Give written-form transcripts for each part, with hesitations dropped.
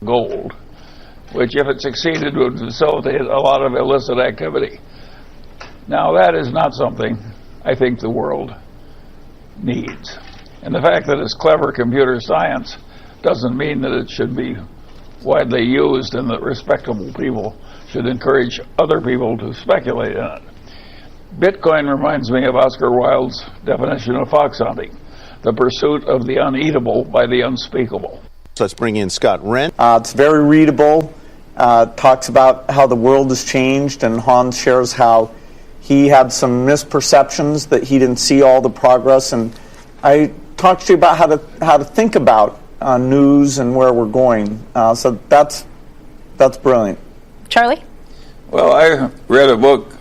gold, which, if it succeeded, would facilitate a lot of illicit activity. Now, that is not something I think the world needs. And the fact that it's clever computer science doesn't mean that it should be widely used and that respectable people should encourage other people to speculate in it. Bitcoin reminds me of Oscar Wilde's definition of fox hunting, the pursuit of the uneatable by the unspeakable. So let's bring in Scott Wren. It's very readable. Talks about how the world has changed, and Hans shares how he had some misperceptions that he didn't see all the progress. And I talked to you about how to think about news and where we're going. So that's brilliant. Charlie? Well, I read a book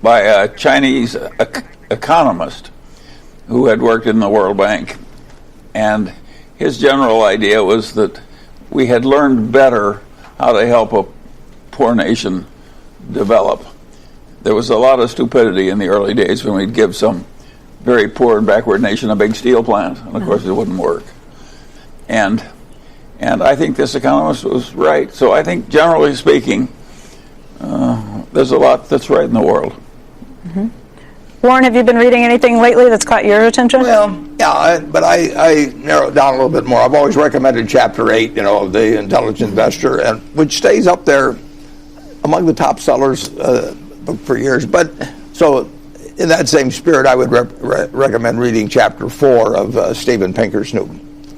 by a Chinese economist who had worked in the World Bank, and his general idea was that we had learned better how to help a poor nation develop. There was a lot of stupidity in the early days when we'd give some very poor and backward nation a big steel plant, and of course it wouldn't work. And I think this economist was right. So I think, generally speaking, there's a lot that's right in the world. Mm-hmm. Warren, have you been reading anything lately that's caught your attention? Well, yeah, but I narrow it down a little bit more. I've always recommended Chapter 8, of The Intelligent Investor, and which stays up there among the top sellers book for years. But so in that same spirit, I would recommend reading Chapter 4 of Steven Pinker's new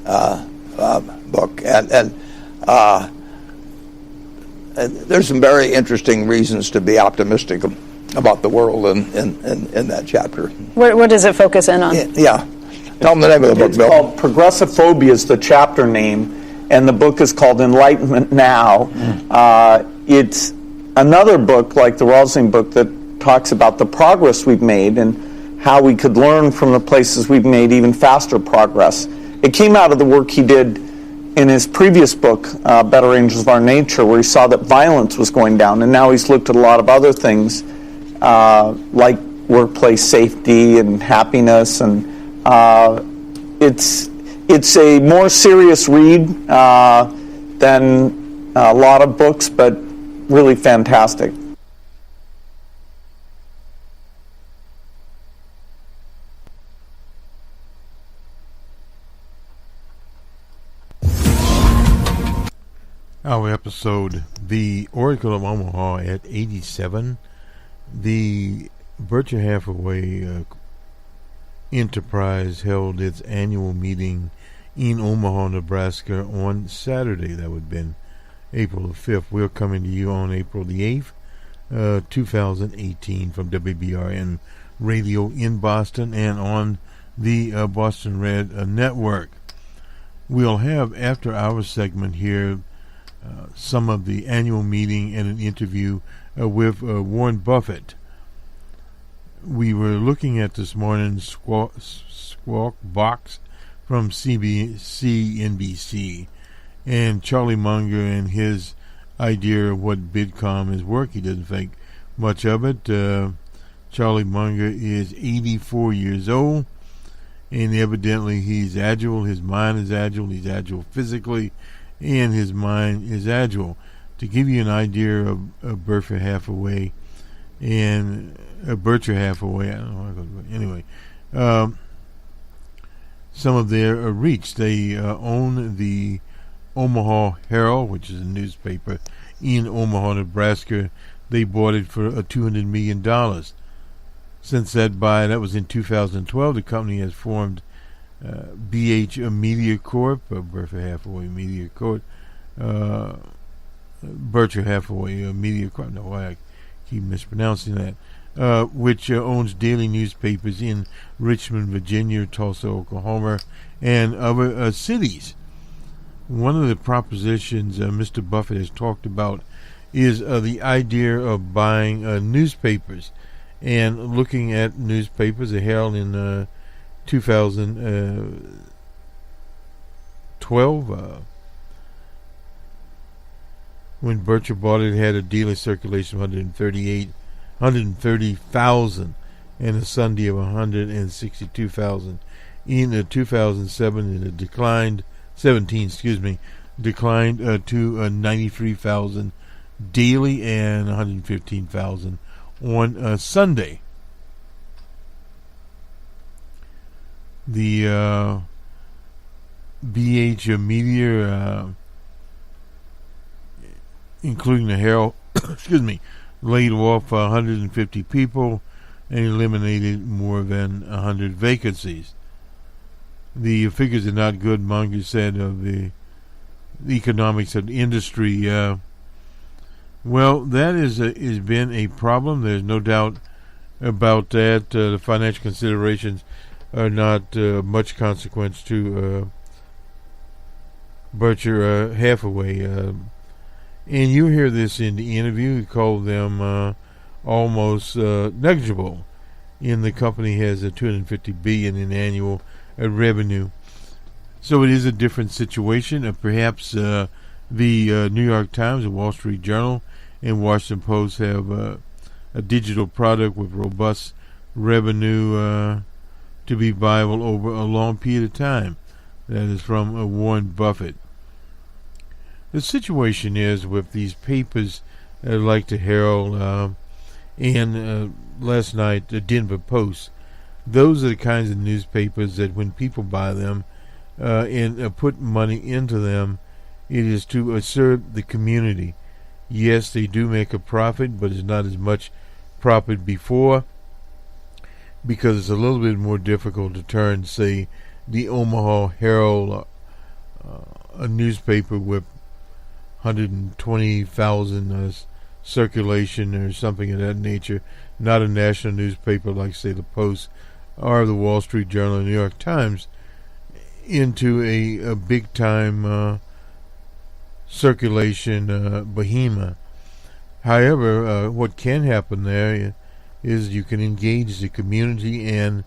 book, and there's some very interesting reasons to be optimistic about the world in that chapter. What does it focus in on? Yeah. Tell them the name of the book, It's Bill. called Progressivophobia is the chapter name, and the book is called Enlightenment Now. It's another book, like the Rosling book, that talks about the progress we've made and how we could learn from the places we've made even faster progress. It came out of the work he did in his previous book, Better Angels of Our Nature, where he saw that violence was going down, and now he's looked at a lot of other things like workplace safety and happiness, and it's a more serious read than a lot of books, but really fantastic. Our episode, the Oracle of Omaha at 87, the Berkshire Hathaway Enterprise held its annual meeting in Omaha, Nebraska on Saturday. That would have been April the 5th. We're coming to you on April the 8th, 2018 from WBRN Radio in Boston and on the Boston Red Network. We'll have, after our segment here, some of the annual meeting and an interview with Warren Buffett. We were looking at this morning's Squawk Box from NBC, and Charlie Munger and his idea of what Bitcom is work. He doesn't think much of it. Charlie Munger is 84 years old, and evidently he's agile. His mind is agile. He's agile physically, and his mind is agile. To give you an idea of Berkshire Hathaway and Berkshire Hathaway, I don't know. Anyway, some of their reach. They own the Omaha Herald, which is a newspaper in Omaha, Nebraska. They bought it for $200 million. Since that buy, that was in 2012, the company has formed BH Media Corp, Berkshire Hathaway Media Corp, Berkshire Hathaway Media Corp. No, I keep mispronouncing that. Which owns daily newspapers in Richmond, Virginia, Tulsa, Oklahoma, and other cities. One of the propositions Mr. Buffett has talked about is the idea of buying newspapers and looking at newspapers. The Herald in 2012, when Berkshire bought it, had a daily circulation of 130,000 and a Sunday of 162,000. In 2007, it declined 17, declined to 93,000 daily and 115,000 on Sunday. The BH Media, including the Herald, excuse me, laid off 150 people and eliminated more than 100 vacancies. The figures are not good, Munger said, of the economics of the industry. Well, that has been a problem. There's no doubt about that. The financial considerations are not much consequence to Berkshire Hathaway. And you hear this in the interview. He called them almost negligible. And the company has a $250 billion in annual revenue. So it is a different situation. Perhaps the New York Times, the Wall Street Journal, and Washington Post have a digital product with robust revenue to be viable over a long period of time. That is from Warren Buffett. The situation is with these papers like the Herald and last night the Denver Post. Those are the kinds of newspapers that when people buy them and put money into them, it is to serve the community. Yes, they do make a profit, but it's not as much profit before, because it's a little bit more difficult to turn, say, the Omaha Herald, a newspaper with 120,000 circulation or something of that nature, not a national newspaper like, say, the Post or the Wall Street Journal or New York Times, into a big-time circulation behemoth. However, what can happen there is you can engage the community and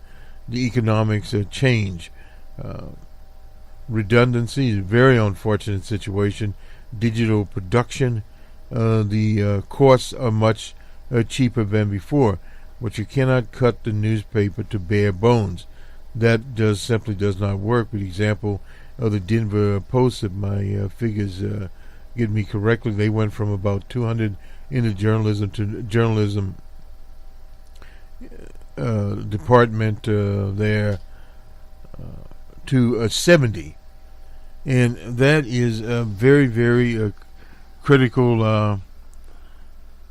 the economics change. Redundancy is a very unfortunate situation. Digital production, the costs are much cheaper than before, but you cannot cut the newspaper to bare bones. That simply does not work. For example, the Denver Post, if my figures get me correctly, they went from about 200 in the journalism department there to 70, and that is a very, very critical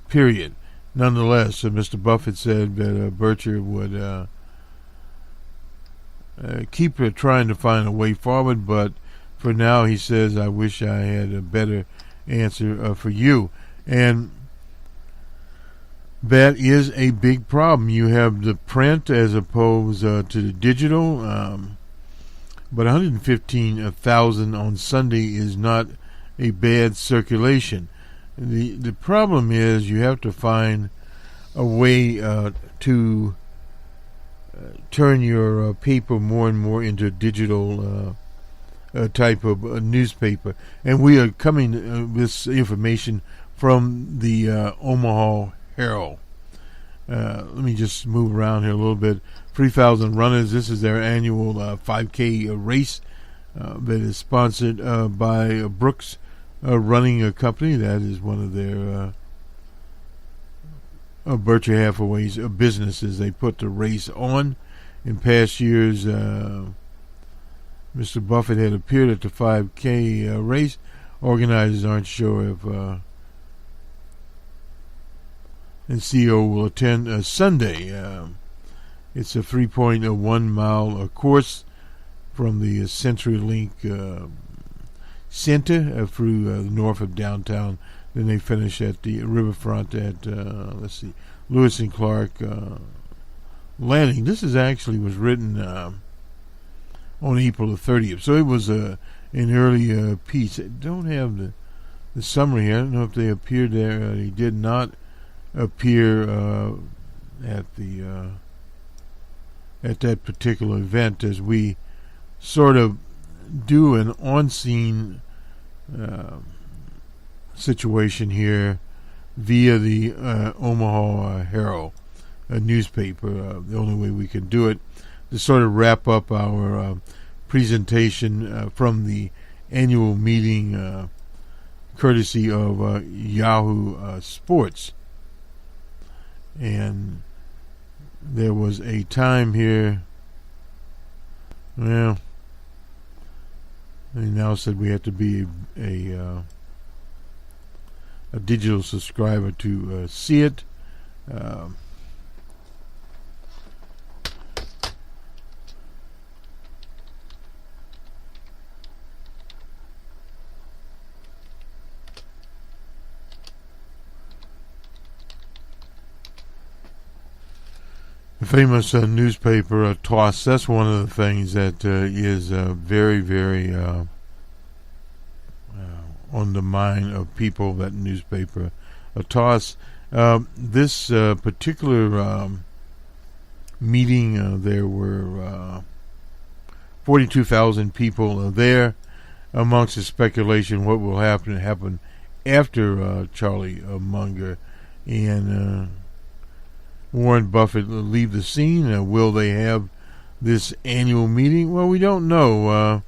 period. Nonetheless, Mr. Buffett said that Berkshire would keep trying to find a way forward, but for now, he says, I wish I had a better answer for you. And that is a big problem. You have the print as opposed to the digital, but 115,000 on Sunday is not a bad circulation. The problem is you have to find a way to turn your paper more and more into a digital type of newspaper. And we are coming this information from the Omaha Herald. Let me just move around here a little bit. 3,000 runners. This is their annual 5K race that is sponsored by Brooks Running a Company. That is one of their Berkshire Hathaway's businesses. They put the race on. In past years, Mr. Buffett had appeared at the 5K race. Organizers aren't sure if and CEO will attend Sunday. It's a 3.1 mile course from the CenturyLink Center through the north of downtown. Then they finish at the riverfront at Lewis and Clark Landing. This is actually was written on April the 30th, so it was an early piece. I don't have the summary here. I don't know if they appeared there. He did not appear at that particular event, as we sort of do an on-scene situation here via the Omaha Herald, a newspaper. The only way we can do it to sort of wrap up our presentation from the annual meeting courtesy of Yahoo Sports. And there was a time here, well, they now said we have to be a digital subscriber to see it. The famous newspaper toss, that's one of the things that is very, very on the mind of people, that newspaper toss. This particular meeting, there were 42,000 people there. Amongst the speculation, what will happen after Charlie Munger and Warren Buffett leave the scene. Will they have this annual meeting? Well, we don't know.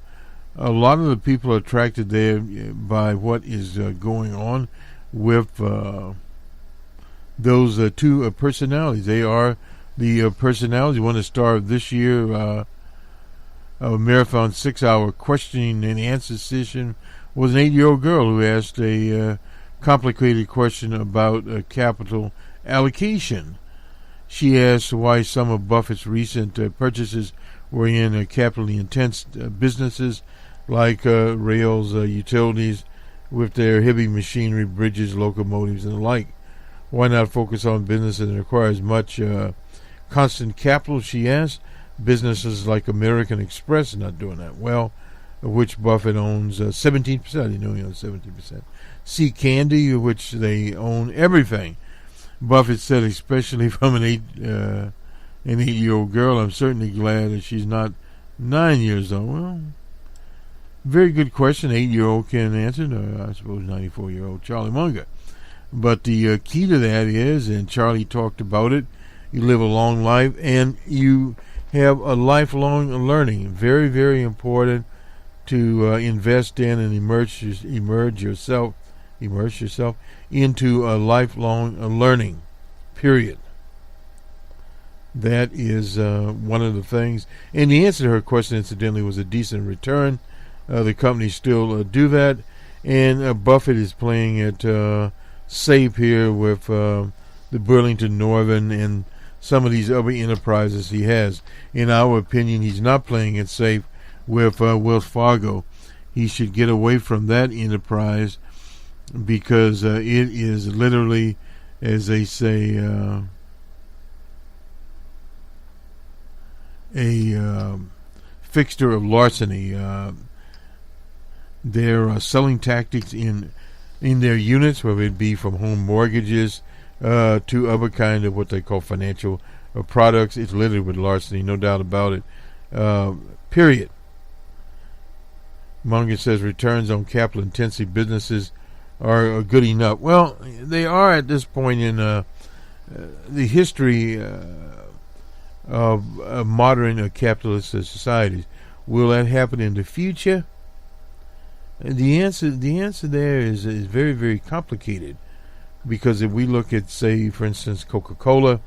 A lot of the people are attracted there by what is going on with those two personalities. They are the personalities. One of the star of this year a marathon 6-hour questioning and answer session was an 8-year-old girl who asked a complicated question about capital allocation. She asked why some of Buffett's recent purchases were in capitally intense businesses like rails, utilities, with their heavy machinery, bridges, locomotives, and the like. Why not focus on businesses that requires much constant capital, she asked. Businesses like American Express are not doing that well, of which Buffett owns 17%. I didn't know he owns 17%. Sea Candy, of which they own everything. Buffett said, especially from an 8-year-old girl, I'm certainly glad that she's not 9 years old. Well, very good question. 8-year-old can answer. I suppose 94-year-old Charlie Munger. But the key to that is, and Charlie talked about it, you live a long life and you have a lifelong learning. Very, very important to invest in and immerse yourself into a lifelong learning, period. That is one of the things. And the answer to her question, incidentally, was a decent return. The companies still do that. And Buffett is playing it safe here with the Burlington Northern and some of these other enterprises he has. In our opinion, he's not playing it safe with Wells Fargo. He should get away from that enterprise because it is literally, as they say, a fixture of larceny. Their selling tactics in their units, whether it be from home mortgages to other kind of what they call financial products, it's littered with larceny, no doubt about it. Period. Munger says returns on capital-intensive businesses are good enough. Well, they are at this point in the history of modern capitalist societies. Will that happen in the future? The answer there is very, very complicated, because if we look at, say, for instance, Coca-Cola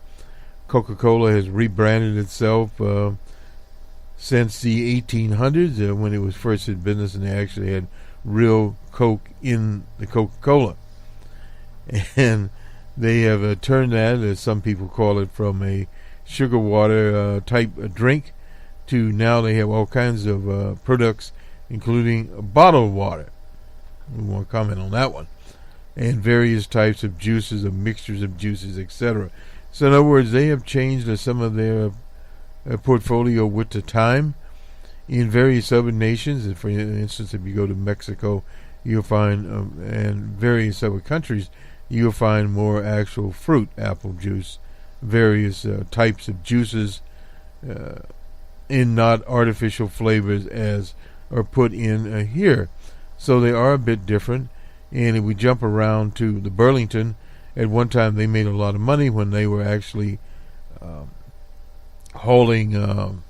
has rebranded itself since the 1800s when it was first in business, and they actually had real Coke in the Coca-Cola. And they have turned that, as some people call it, from a sugar water type drink to now they have all kinds of products, including bottled water. We won't comment on that one. And various types of juices, of mixtures of juices, etc. So in other words, they have changed some of their portfolio with the time. In various other nations, and for instance, if you go to Mexico, you'll find, and various other countries, you'll find more actual fruit, apple juice, various types of juices, in not artificial flavors as are put in here. So they are a bit different. And if we jump around to the Burlington, at one time they made a lot of money when they were actually hauling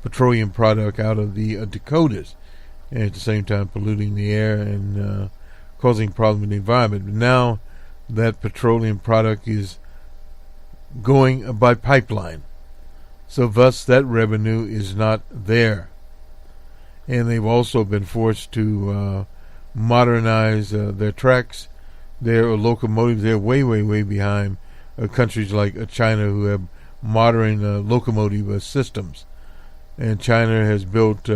petroleum product out of the Dakotas. and at the same time polluting the air and causing problems in the environment. But now that petroleum product is going by pipeline, so thus that revenue is not there. And they've also been forced to modernize their tracks, their locomotives. They're way, way, way behind countries like China, who have modern locomotive systems. And China has built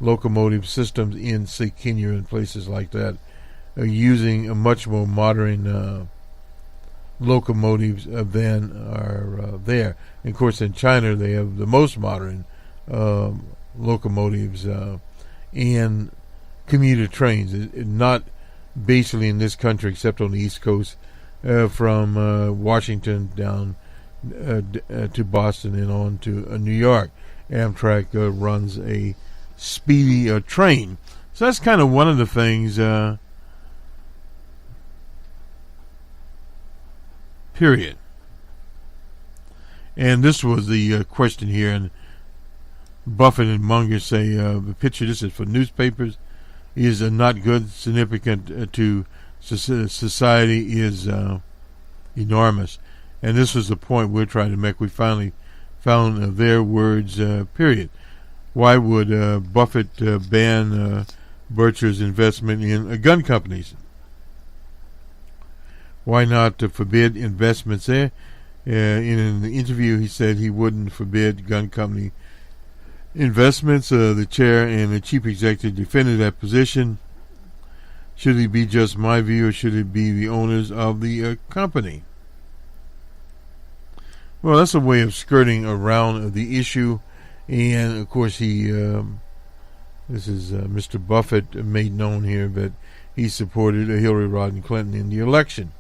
locomotive systems in, say, Kenya and places like that, using a much more modern locomotives than are there. And of course, in China, they have the most modern locomotives and commuter trains. Not basically in this country, except on the East Coast, from Washington down to Boston and on to New York. Amtrak runs a speedy train. So that's kind of one of the things, period. And this was the question here, and Buffett and Munger say the picture, this is for newspapers, is not good, significant to society, is enormous. And this was the point we're trying to make. We finally found their words, period. Why would Buffett ban Berkshire's investment in gun companies? Why not forbid investments there? In an interview, he said he wouldn't forbid gun company investments. The chair and the chief executive defended that position. Should it be just my view, or should it be the owners of the company? Well, that's a way of skirting around the issue. And of course, this is Mr. Buffett made known here that he supported Hillary Rodham Clinton in the election.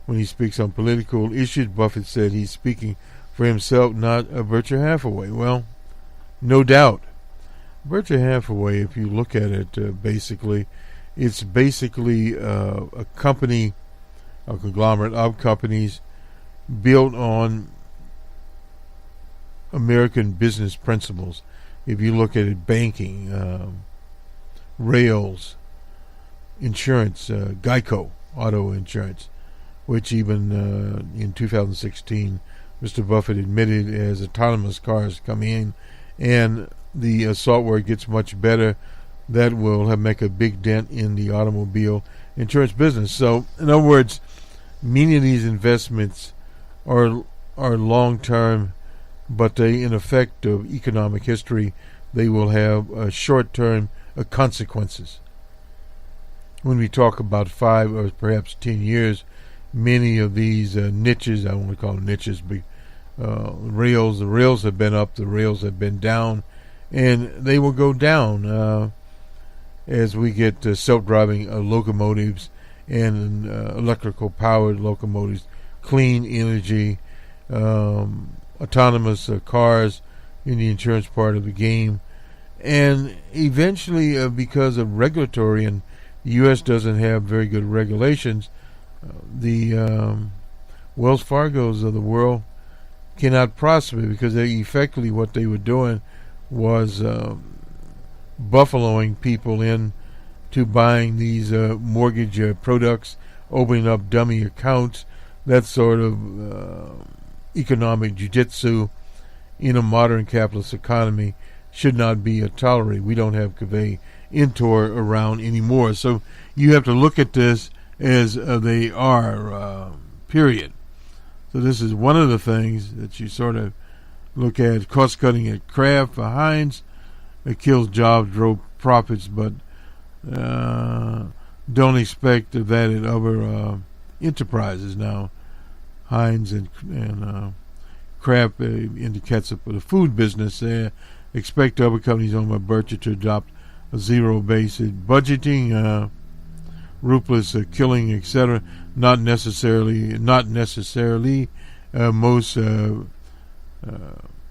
When he speaks on political issues, Buffett said he's speaking for himself, not Berkshire Hathaway. Well, no doubt. Berkshire Hathaway, if you look at it, basically, it's basically a company, a conglomerate of companies built on American business principles. If you look at it, banking, rails, insurance, Geico, auto insurance, which even in 2016, Mr. Buffett admitted as autonomous cars come in and the software gets much better, that will make a big dent in the automobile insurance business. So, in other words, many of these investments are long-term, but they, in effect of economic history, they will have short-term consequences. When we talk about 5 or perhaps 10 years, many of these niches, I want to call them niches, but the rails have been up, the rails have been down, and they will go down as we get self-driving locomotives and electrical-powered locomotives, clean energy, autonomous cars in the insurance part of the game. And eventually, because of regulatory, and the U.S. doesn't have very good regulations, the Wells Fargos of the world cannot prosper, because they effectively, what they were doing was buffaloing people in to buying these mortgage products, opening up dummy accounts, that sort of economic jiu-jitsu in a modern capitalist economy should not be tolerated. We don't have Cavey Intor around anymore. So you have to look at this as they are, period. So this is one of the things that you sort of look at. Cost-cutting at Kraft for Heinz. It kills jobs, drove profits, but don't expect that at other enterprises now. Heinz and Kraft in the ketchup for the food business. Expect other companies owned by Berkshire to adopt a zero-based budgeting, ruthless killing, etc. Not necessarily. Most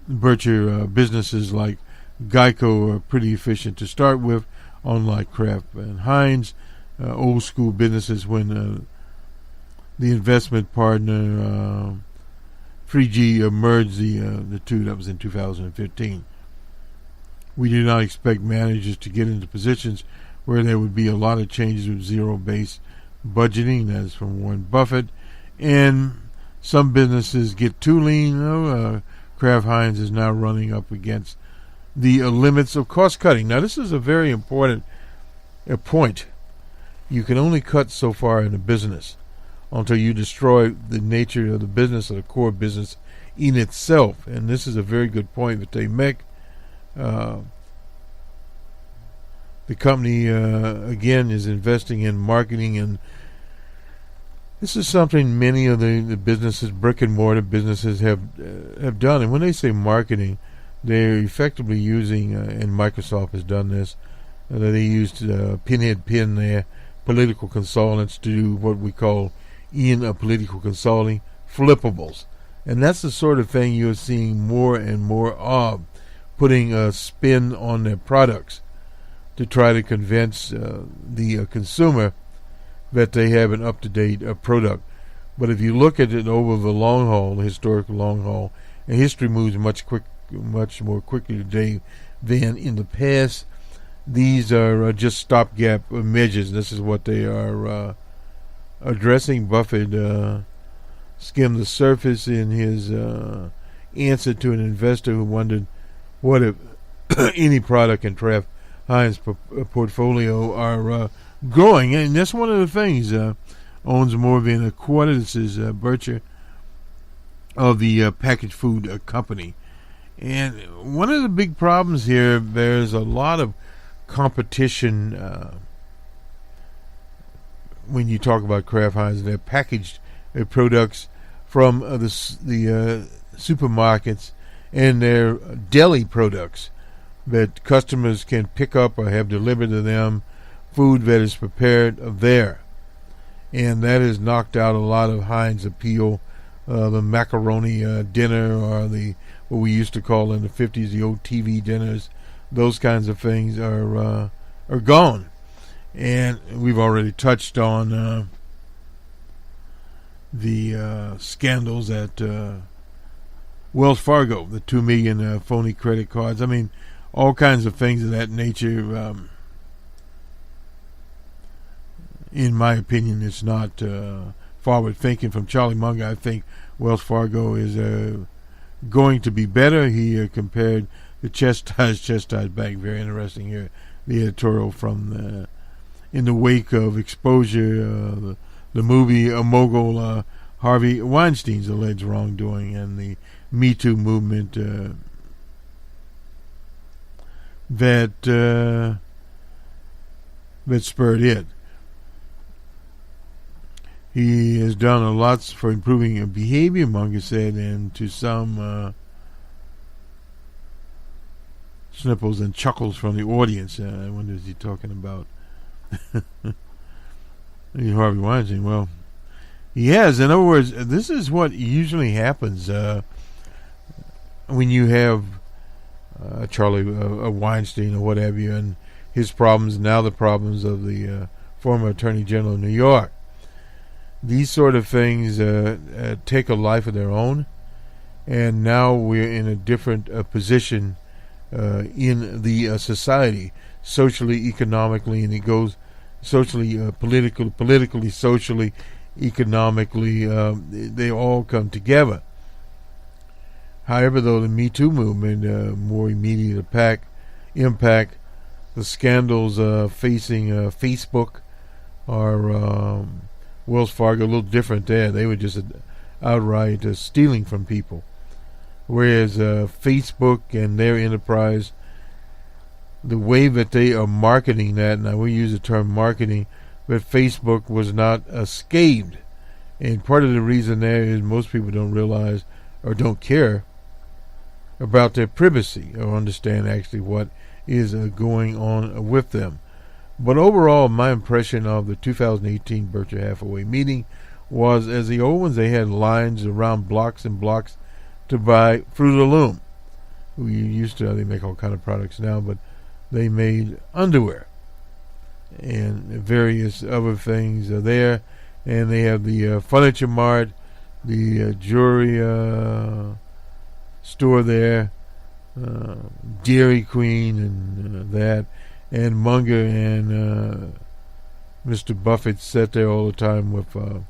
Berkshire businesses like Geico are pretty efficient to start with, unlike Kraft and Heinz. Old school businesses, when the investment partner 3G merged the two. That was in 2015. We do not expect managers to get into positions where there would be a lot of changes with zero-based budgeting. That is from Warren Buffett. And some businesses get too lean. Kraft Heinz is now running up against the limits of cost cutting. Now, this is a very important point. You can only cut so far in a business until you destroy the nature of the business or the core business in itself. And this is a very good point that they make. The company, again, is investing in marketing, and this is something many of the businesses, brick and mortar businesses, have done. And when they say marketing, they're effectively using, and Microsoft has done this, they used pinhead pin their political consultants to do what we call in political consulting flippables. And that's the sort of thing you're seeing more and more of, putting a spin on their products to try to convince the consumer that they have an up-to-date product. But if you look at it over the long haul, the historical long haul, and history moves much more quickly today than in the past, these are just stopgap measures. This is what they are addressing. Buffett skimmed the surface in his answer to an investor who wondered what if any product in Kraft Heinz portfolio are growing. And that's one of the things. Owns more than a quarter. This is Berkshire, of the packaged food company. And one of the big problems here, there's a lot of competition when you talk about Kraft Heinz. They're packaged products from the supermarkets, and their deli products that customers can pick up or have delivered to them, food that is prepared there. And that has knocked out a lot of Heinz appeal. The macaroni dinner, or the what we used to call in the 50s the old TV dinners, those kinds of things are gone. And we've already touched on the scandals at Wells Fargo, the 2 million phony credit cards. I mean, all kinds of things of that nature. In my opinion, it's not forward thinking from Charlie Munger. I think Wells Fargo is going to be better. He compared the chastised bank. Very interesting here. The editorial from in the wake of exposure, the movie mogul Harvey Weinstein's alleged wrongdoing and the Me Too movement that spurred it. He has done a lot for improving behavior, Munger said, and to some snipples and chuckles from the audience. I wonder, is he talking about Harvey Weinstein? Well, he has. In other words, this is what usually happens when you have Charlie Weinstein or what have you, and his problems, now the problems of the former Attorney General of New York. These sort of things take a life of their own, and now we're in a different position in the society, socially, economically, and it goes socially, politically, socially, economically. They all come together. However, though, the Me Too movement, more immediate impact, the scandals facing Facebook are Wells Fargo, a little different there. They were just outright stealing from people. Whereas Facebook and their enterprise, the way that they are marketing that, and I will use the term marketing, but Facebook was not scathed. And part of the reason there is most people don't realize or don't care about their privacy or understand actually what is going on with them. But overall, my impression of the 2018 Berkshire Hathaway meeting was, as the old ones, they had lines around blocks and blocks to buy Fruit of the Loom. We used to, they make all kind of products now, but they made underwear and various other things are there. And they have the Furniture Mart, the jewelry store there, Dairy Queen and that, and Munger and Mr. Buffett sat there all the time with a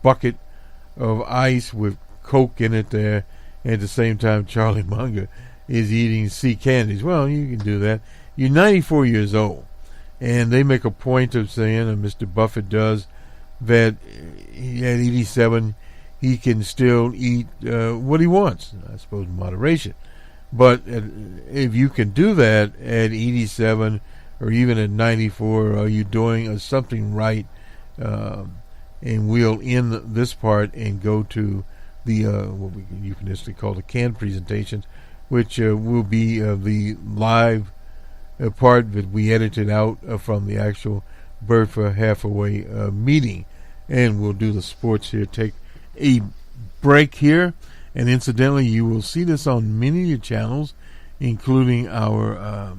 bucket of ice with Coke in it there. At the same time, Charlie Munger is eating sea candies. Well, you can do that. You're 94 years old, and they make a point of saying, and Mr. Buffett does, that at 87 he can still eat what he wants. I suppose in moderation. But if you can do that at 87 or even at 94, are you doing something right? And we'll end this part and go to the what we can euphemistically call the canned presentations, which will be the live part that we edited out from the actual Berkshire Hathaway meeting. And we'll do the sports here. Take a break here. And incidentally, you will see this on many of your channels, including our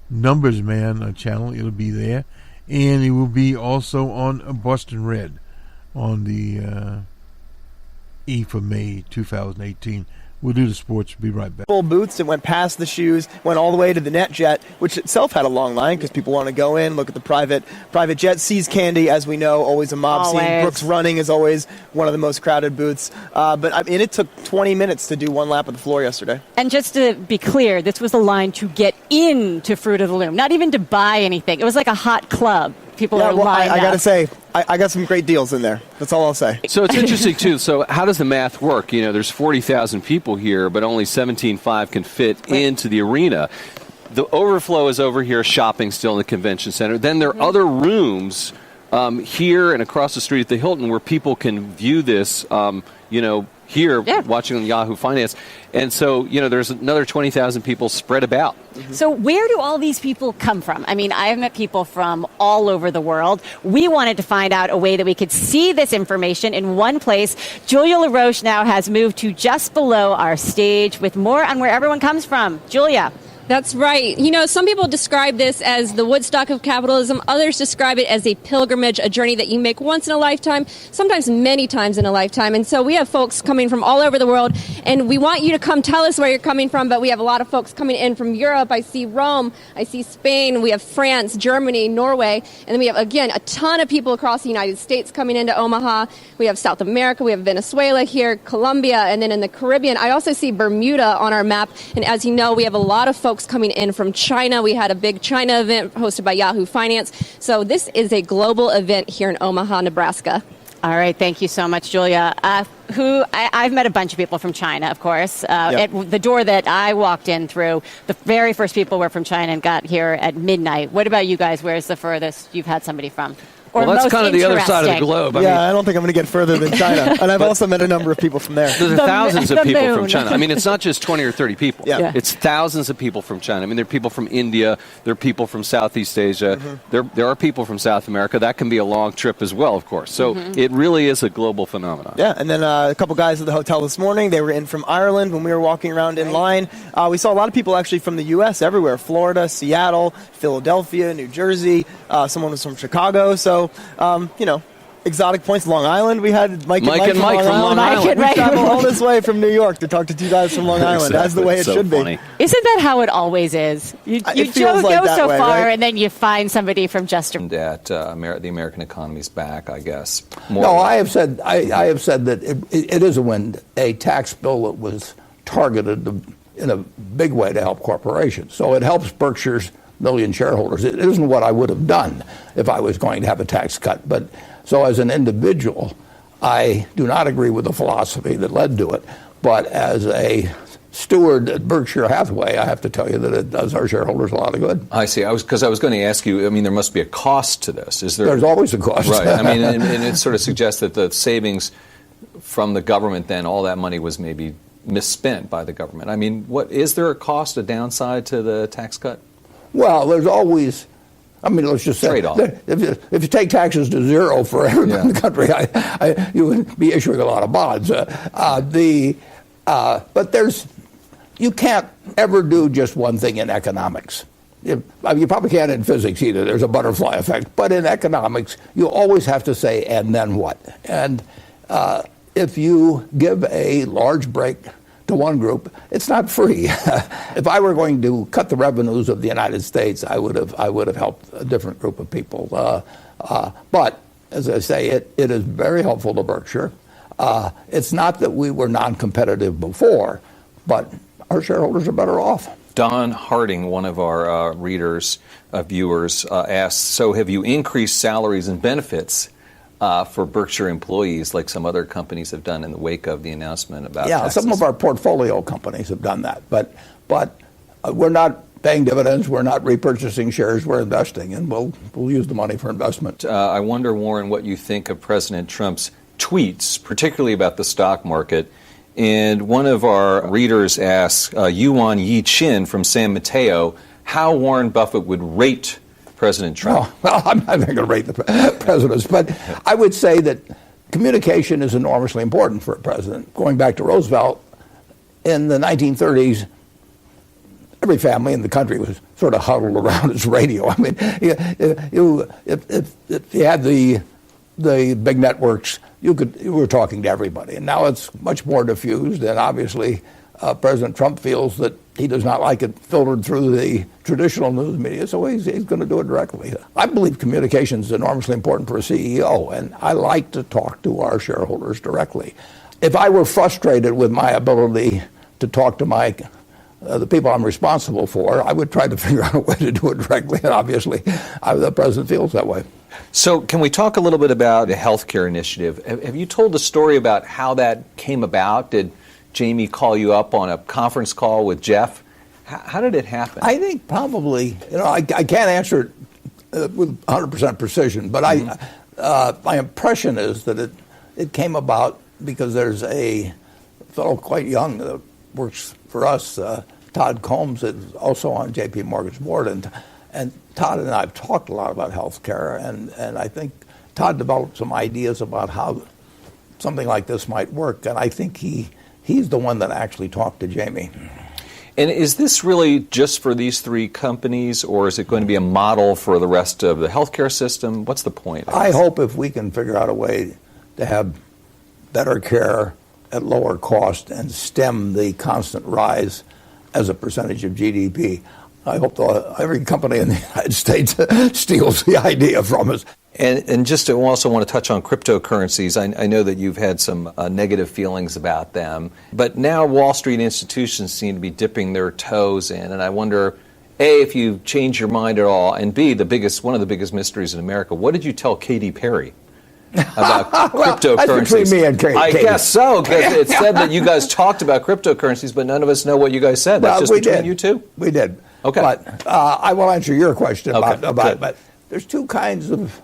Numbers Man channel. It'll be there. And it will be also on Boston Red on the E for May 2018. We'll do the sports. Be right back. Full booths. It went past the shoes, went all the way to the NetJet, which itself had a long line because people want to go in, look at the private jet. Seas Candy, as we know, always a mob scene. Brooks Running is always one of the most crowded booths. But I mean, it took 20 minutes to do one lap of the floor yesterday. And just to be clear, this was a line to get into Fruit of the Loom, not even to buy anything. It was like a hot club. People are lined up. I got to say, I got some great deals in there. That's all I'll say. So it's interesting, too. So how does the math work? You know, there's 40,000 people here, but only 17.5 can fit into the arena. The overflow is over here, shopping still in the convention center. Then there are other rooms here and across the street at the Hilton where people can view this, here watching on Yahoo Finance. And so, there's another 20,000 people spread about. So where do all these people come from? I mean, I've met people from all over the world. We wanted to find out a way that we could see this information in one place. Julia LaRoche now has moved to just below our stage with more on where everyone comes from. Julia. That's right. Some people describe this as the Woodstock of capitalism. Others describe it as a pilgrimage, a journey that you make once in a lifetime, sometimes many times in a lifetime. And so we have folks coming from all over the world, and we want you to come tell us where you're coming from, but we have a lot of folks coming in from Europe. I see Rome, I see Spain, we have France, Germany, Norway, and then we have, again, a ton of people across the United States coming into Omaha. We have South America, we have Venezuela here, Colombia, and then in the Caribbean. I also see Bermuda on our map, and as you know, we have a lot of folks coming in from China. We had a big China event hosted by Yahoo Finance. So this is a global event here in Omaha, Nebraska. All right. Thank you so much, Julia. I've met a bunch of people from China, of course. At the door that I walked in through, the very first people were from China and got here at midnight. What about you guys? Where's the furthest you've had somebody from? Well, that's kind of the other side of the globe. I don't think I'm going to get further than China. And I've also met a number of people from there. There's thousands of people from China. I mean, it's not just 20 or 30 people. Yeah. It's thousands of people from China. I mean, there are people from India. There are people from Southeast Asia. Mm-hmm. There are people from South America. That can be a long trip as well, of course. So it really is a global phenomenon. Yeah, and then a couple guys at the hotel this morning, they were in from Ireland when we were walking around in line. We saw a lot of people actually from the U.S. everywhere, Florida, Seattle, Philadelphia, New Jersey. Someone was from Chicago. So, exotic points. Long Island, we had Mike and Mike from Long Island. We traveled all this way from New York to talk to two guys from Long Island. That's the way it should be. Isn't that how it always is? You go so far, right? And then you find somebody from just that the American economy's back, I guess. I have said that it is a tax bill that was targeted in a big way to help corporations. So it helps Berkshire's million shareholders. It isn't what I would have done if I was going to have a tax cut. But so as an individual, I do not agree with the philosophy that led to it. But as a steward at Berkshire Hathaway, I have to tell you that it does our shareholders a lot of good. I see. Because I was going to ask you, I mean, there must be a cost to this. There's always a cost. Right. I mean, and it sort of suggests that the savings from the government, then all that money was maybe misspent by the government. I mean, is there a cost, a downside to the tax cut? Well, there's always, let's just say, trade-off. If you take taxes to zero for everyone in the country, you would be issuing a lot of bonds. But you can't ever do just one thing in economics. You probably can't in physics either. There's a butterfly effect. But in economics, you always have to say, and then what? And if you give a large break to one group. It's not free. If I were going to cut the revenues of the United States, I would have helped a different group of people. But as I say, it is very helpful to Berkshire. It's not that we were non-competitive before, but our shareholders are better off. Don Harding, one of our viewers, asked, so have you increased salaries and benefits for Berkshire employees like some other companies have done in the wake of the announcement about taxes? Some of our portfolio companies have done that, but we're not paying dividends, we're not repurchasing shares, we're investing, and we'll use the money for investment. I wonder, Warren, what you think of President Trump's tweets, particularly about the stock market. And one of our readers asks, Yuan Yi Chin from San Mateo, how Warren Buffett would rate President Trump. Well, I'm not going to rate the presidents, but I would say that communication is enormously important for a president. Going back to Roosevelt, in the 1930s, every family in the country was sort of huddled around his radio. I mean, if you had the big networks, you were talking to everybody. And now it's much more diffused, and obviously President Trump feels that he does not like it filtered through the traditional news media, so he's going to do it directly. I believe communication is enormously important for a CEO, and I like to talk to our shareholders directly. If I were frustrated with my ability to talk to the people I'm responsible for, I would try to figure out a way to do it directly, and obviously the president feels that way. So can we talk a little bit about the healthcare initiative? Have you told a story about how that came about? Did Jamie call you up on a conference call with Jeff? How did it happen? I think probably, I can't answer it with 100% precision, but my impression is that it came about because there's a fellow quite young that works for us, Todd Combs, is also on J.P. Morgan's board, and Todd and I have talked a lot about health care, and I think Todd developed some ideas about how something like this might work, and I think he's the one that actually talked to Jamie. And is this really just for these three companies, or is it going to be a model for the rest of the healthcare system? What's the point? I hope if we can figure out a way to have better care at lower cost and stem the constant rise as a percentage of GDP, I hope every company in the United States steals the idea from us. And just to also want to touch on cryptocurrencies, I know that you've had some negative feelings about them, but now Wall Street institutions seem to be dipping their toes in, and I wonder, A, if you change your mind at all, and B, one of the biggest mysteries in America, what did you tell Katy Perry about cryptocurrencies? That's between me and Katy. I guess so, because it said that you guys talked about cryptocurrencies, but none of us know what you guys said. That's just between you two? We did. Okay. But I will answer your question about it. But there's two kinds of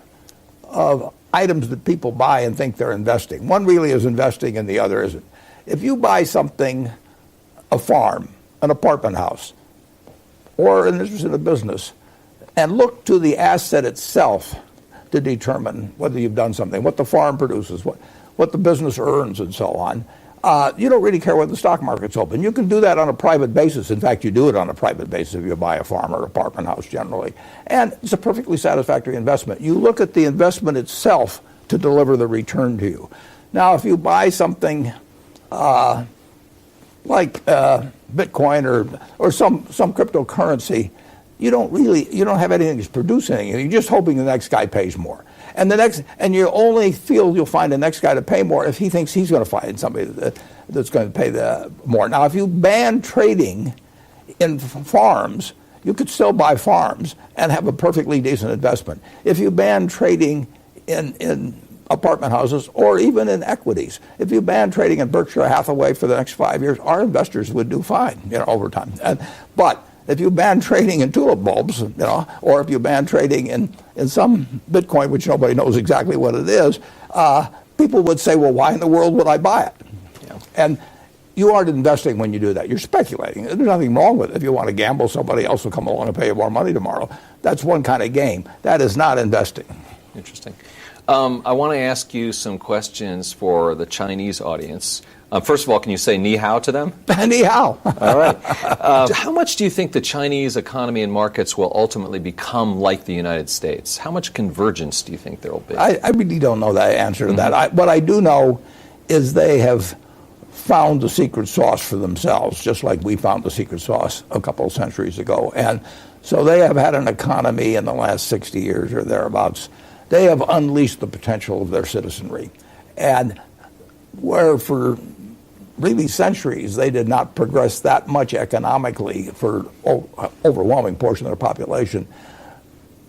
items that people buy and think they're investing. One really is investing and the other isn't. If you buy something, a farm, an apartment house, or an interest in a business, and look to the asset itself to determine whether you've done something, what the farm produces, what the business earns, and so on, you don't really care whether the stock market's open. You can do that on a private basis. In fact, you do it on a private basis if you buy a farm or apartment house generally. And it's a perfectly satisfactory investment. You look at the investment itself to deliver the return to you. Now, if you buy something like Bitcoin or some cryptocurrency, you don't have anything to produce anything. You're just hoping the next guy pays more. And you only feel you'll find the next guy to pay more if he thinks he's going to find somebody that's going to pay more. Now, if you ban trading in farms, you could still buy farms and have a perfectly decent investment. If you ban trading in apartment houses or even in equities, if you ban trading in Berkshire Hathaway for the next 5 years, our investors would do fine, over time. But if you ban trading in tulip bulbs, or if you ban trading in some Bitcoin, which nobody knows exactly what it is, people would say, well, why in the world would I buy it? Yeah. And you aren't investing when you do that. You're speculating. There's nothing wrong with it. If you want to gamble, somebody else will come along and pay you more money tomorrow. That's one kind of game. That is not investing. Interesting. I want to ask you some questions for the Chinese audience. First of all, can you say ni hao to them? Ni hao. All right. How much do you think the Chinese economy and markets will ultimately become like the United States? How much convergence do you think there will be? I really don't know the answer to that. What I do know is they have found the secret sauce for themselves, just like we found the secret sauce a couple of centuries ago. And so they have had an economy in the last 60 years or thereabouts. They have unleashed the potential of their citizenry. And where for really centuries they did not progress that much economically for overwhelming portion of the population,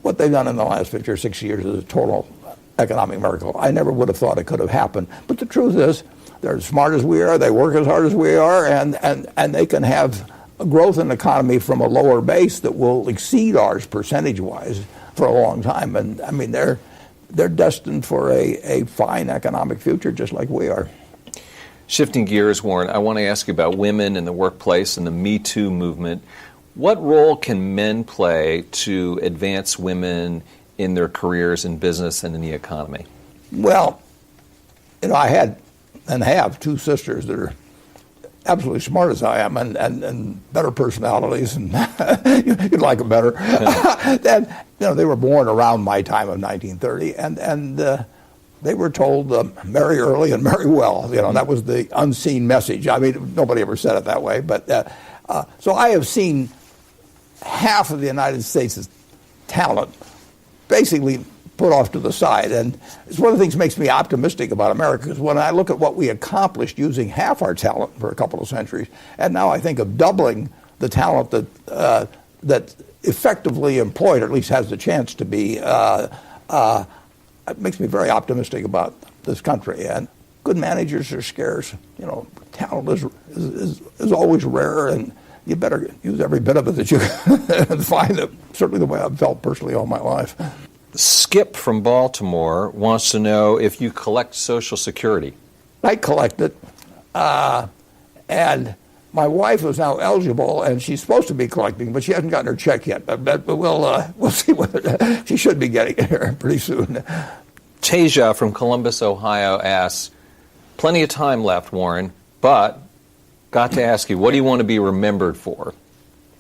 what they've done in the last 50 or 60 years is a total economic miracle. I never would have thought it could have happened. But the truth is, they're as smart as we are, they work as hard as we are, and they can have a growth in the economy from a lower base that will exceed ours percentage-wise for a long time. And I mean, they're destined for a fine economic future just like we are. Shifting gears, Warren, I want to ask you about women in the workplace and the Me Too movement. What role can men play to advance women in their careers in business and in the economy? Well, I had and have two sisters that are absolutely smart as I am and better personalities, and you'd like them better. And, they were born around my time of 1930, and they were told marry early and marry well. That was the unseen message. I mean, nobody ever said it that way, but so I have seen half of the United States' talent basically put off to the side. And it's one of the things that makes me optimistic about America, because when I look at what we accomplished using half our talent for a couple of centuries, and now I think of doubling the talent that effectively employed, or at least has the chance to be, it makes me very optimistic about this country. And good managers are scarce. Talent is always rare, and you better use every bit of it that you can find. It. Certainly the way I've felt personally all my life. Skip from Baltimore wants to know if you collect Social Security. I collect it, and my wife is now eligible, and she's supposed to be collecting, but she hasn't gotten her check yet. But we'll see whether she should be getting it here pretty soon. Tasia from Columbus, Ohio asks, plenty of time left, Warren, but got to ask you, what do you want to be remembered for?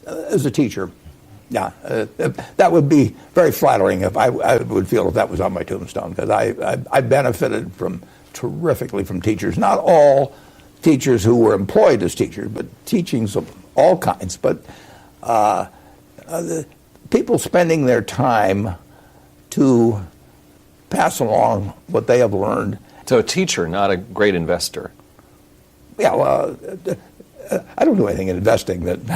As a teacher. Yeah, that would be very flattering if I would feel if that was on my tombstone, because I benefited terrifically from teachers. Not all teachers who were employed as teachers, but teachings of all kinds. But the people spending their time to pass along what they have learned. So a teacher, not a great investor. Yeah, well, I don't do anything in investing that's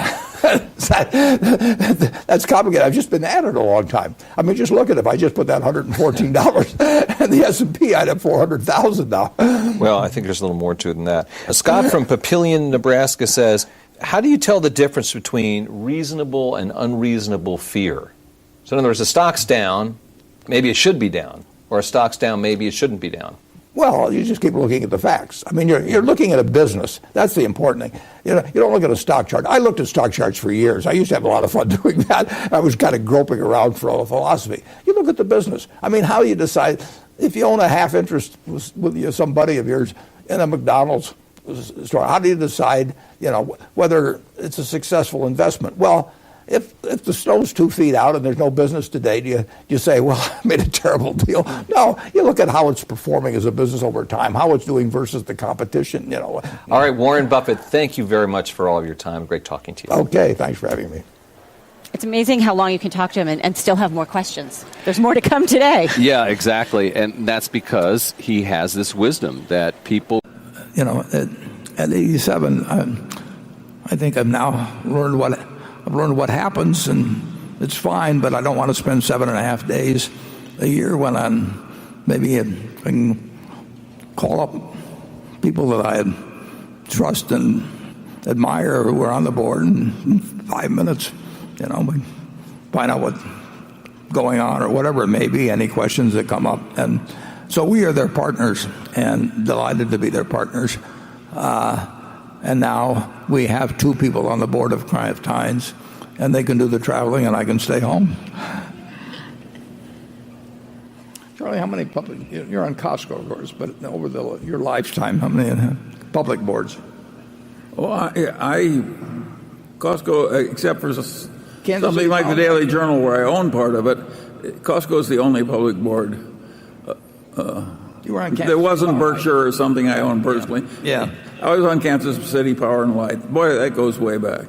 complicated. I've just been at it a long time. I mean, just look at it. If I just put that $114 and the S&P, I'd have $400,000 now. Well, I think there's a little more to it than that. Scott from Papillion, Nebraska says, how do you tell the difference between reasonable and unreasonable fear? So in other words, a stock's down, maybe it should be down, or a stock's down, maybe it shouldn't be down. Well, you just keep looking at the facts. I mean, you're looking at a business. That's the important thing. You don't look at a stock chart. I looked at stock charts for years. I used to have a lot of fun doing that. I was kind of groping around for a philosophy. You look at the business. I mean, how do you decide if you own a half interest with some buddy of yours in a McDonald's store? How do you decide, whether it's a successful investment? Well, if the snow's 2 feet out and there's no business today, do you say, well, I made a terrible deal? No, you look at how it's performing as a business over time, how it's doing versus the competition, All right, Warren Buffett, thank you very much for all of your time. Great talking to you. Okay, thanks for having me. It's amazing how long you can talk to him and still have more questions. There's more to come today. Yeah, exactly. And that's because he has this wisdom that people... At 87, I think I've now learned what happens, and it's fine, but I don't want to spend 7.5 days a year when maybe I can call up people that I trust and admire who are on the board in 5 minutes, find out what's going on or whatever it may be, any questions that come up. And so we are their partners and delighted to be their partners. And now we have 2 people on the board of Kraft Heinz, and they can do the traveling, and I can stay home. Charlie, how many public? You're on Costco, of course, but over your lifetime, how many public boards? Oh, I Costco, except for something like the Daily Journal, where I own part of it. Costco is the only public board You were on Kansas There wasn't Power, Berkshire or something I owned personally. Yeah. I was on Kansas City Power and Light. Boy, that goes way back.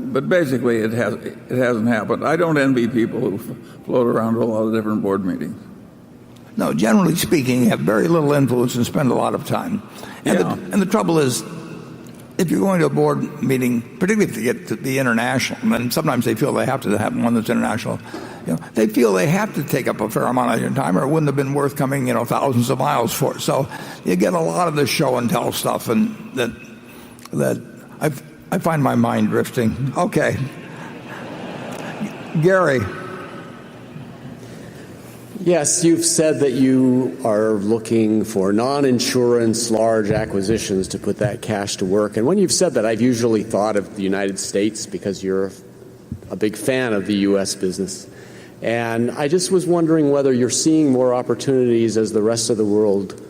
But basically, it hasn't happened. I don't envy people who float around to a lot of different board meetings. No, generally speaking, you have very little influence and spend a lot of time. And the trouble is, if you're going to a board meeting, particularly if you get to be international, and sometimes they feel they have to have one that's international, they feel they have to take up a fair amount of your time, or it wouldn't have been worth coming, thousands of miles for. So you get a lot of this show and tell stuff, and that I find my mind drifting. Okay, Gary. Yes, you've said that you are looking for non-insurance large acquisitions to put that cash to work. And when you've said that, I've usually thought of the United States because you're a big fan of the U.S. business. And I just was wondering whether you're seeing more opportunities as the rest of the world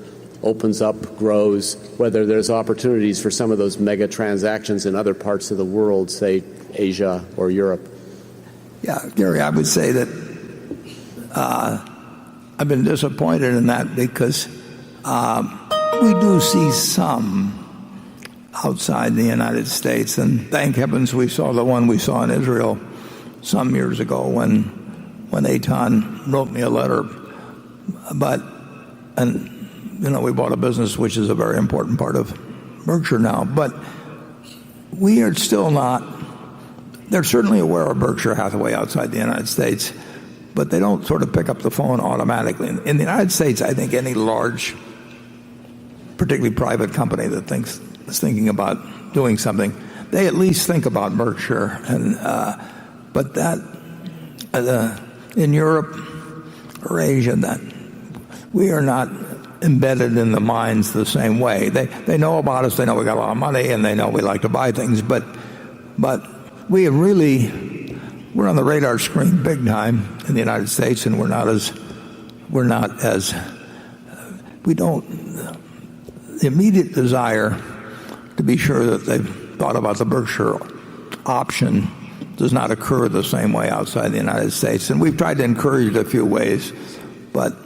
opens up, grows, whether there's opportunities for some of those mega transactions in other parts of the world, say Asia or Europe. Yeah, Gary, I would say that I've been disappointed in that because we do see some outside the United States, and thank heavens we saw the one we saw in Israel some years ago when Eitan wrote me a letter. We bought a business which is a very important part of Berkshire now, but we are still not. They're certainly aware of Berkshire Hathaway outside the United States, but they don't sort of pick up the phone automatically. In the United States, I think any large, particularly private company that is thinking about doing something, they at least think about Berkshire. But that in Europe or Asia, that we are not embedded in the minds the same way. They know about us. They know we got a lot of money, and they know we like to buy things. But we have we're on the radar screen big time in the United States, and we don't, the immediate desire to be sure that they've thought about the Berkshire option does not occur the same way outside the United States. And we've tried to encourage it a few ways, but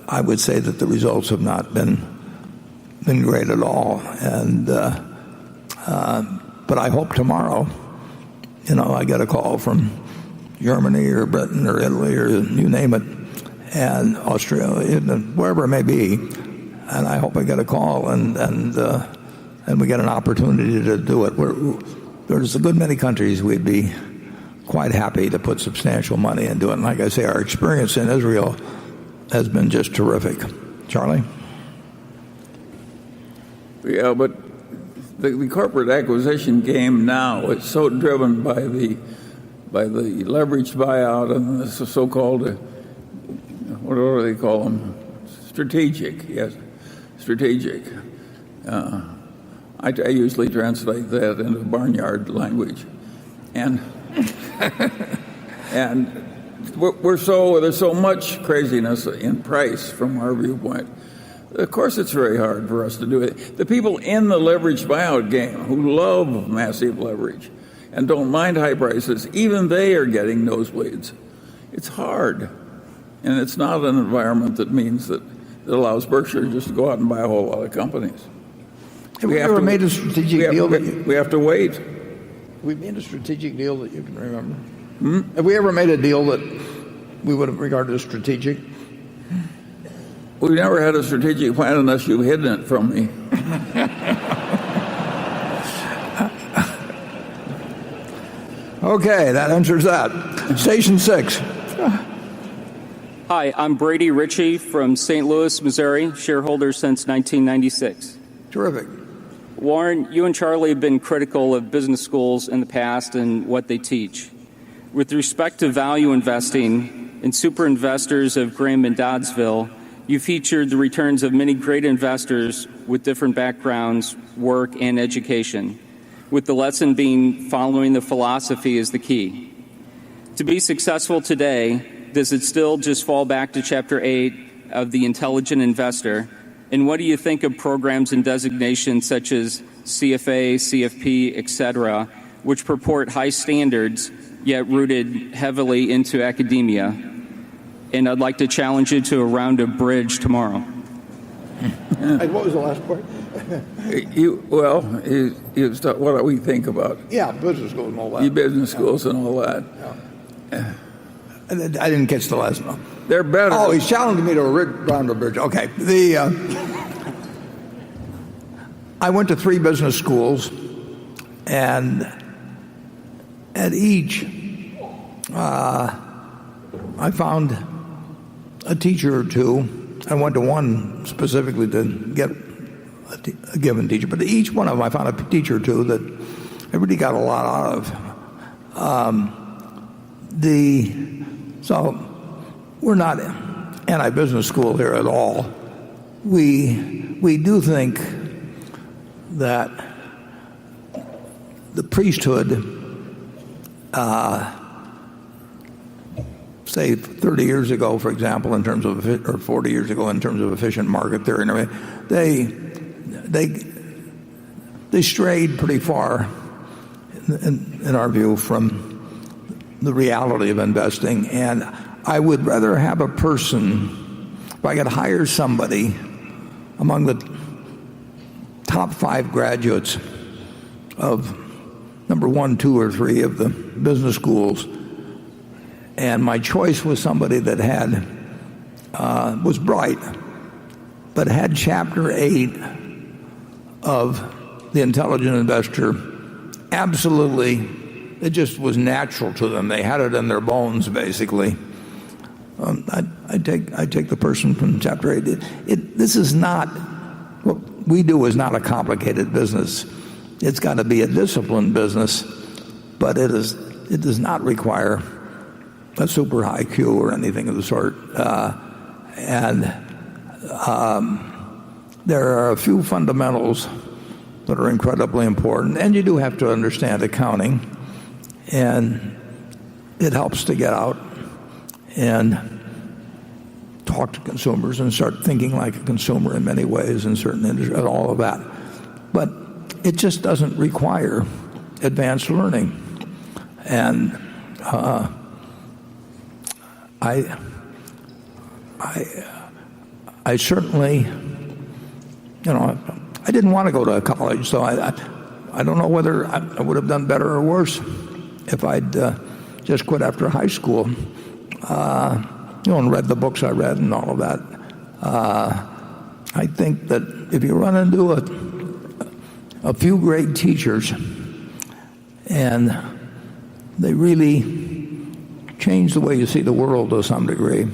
I would say that the results have not been great at all. And but I hope tomorrow, I get a call from Germany or Britain or Italy or you name it, and Australia, wherever it may be, and I hope I get a call and we get an opportunity to do it. There's a good many countries we'd be quite happy to put substantial money into it. And like I say, our experience in Israel has been just terrific. Charlie? Yeah, but the corporate acquisition game now is so driven by the leveraged buyout and the so-called, what do they call them? Strategic, yes, strategic. I usually translate that into barnyard language, and there's so much craziness in price from our viewpoint. Of course, it's very hard for us to do it. The people in the leveraged buyout game who love massive leverage and don't mind high prices, even they are getting nosebleeds. It's hard, and it's not an environment that means that it allows Berkshire just to go out and buy a whole lot of companies. Have we ever made a strategic deal? We have to wait. We made a strategic deal that you can remember? Have we ever made a deal that we would have regarded as strategic? We've never had a strategic plan unless you've hidden it from me. Okay, that answers that. Station 6. Hi, I'm Brady Ritchie from St. Louis, Missouri, shareholder since 1996. Terrific. Warren, you and Charlie have been critical of business schools in the past and what they teach. With respect to value investing and super investors of Graham and Doddsville, you featured the returns of many great investors with different backgrounds, work, and education, with the lesson being following the philosophy is the key. To be successful today, does it still just fall back to Chapter 8 of The Intelligent Investor? And what do you think of programs and designations such as CFA, CFP, etc., which purport high standards, yet rooted heavily into academia? and I'd like to challenge you to a round of bridge tomorrow. What was the last part? What do we think about? Yeah, business schools and all that. Business schools and all that. Yeah. I didn't catch the last one. They're better. Oh, he's challenging me to a round of bridge. Okay. I went to 3 business schools, and at each, I found a teacher or two. I went to one specifically to get a given teacher, but each one of them I found a teacher or two that I really got a lot out of. So we're not anti-business school here at all. We do think that the priesthood, say 30 years ago, for example, in terms of, or 40 years ago, in terms of efficient market theory, and they strayed pretty far, in our view, from the reality of investing. And I would rather have a person, if I could hire somebody among the top 5 graduates of number 1, 2, or 3 of the business schools, and my choice was somebody that was bright, but had Chapter 8 of The Intelligent Investor. Absolutely, it just was natural to them. They had it in their bones, basically. I take the person from Chapter 8. This is not, what we do is not a complicated business. It's got to be a disciplined business, but it does not require a super high IQ or anything of the sort. There are a few fundamentals that are incredibly important, and you do have to understand accounting, and it helps to get out and talk to consumers and start thinking like a consumer in many ways in certain industries and all of that. But it just doesn't require advanced learning. And I certainly, I didn't want to go to college, so I don't know whether I would have done better or worse if I'd just quit after high school, and read the books I read and all of that. I think that if you run into a few great teachers and they really change the way you see the world to some degree,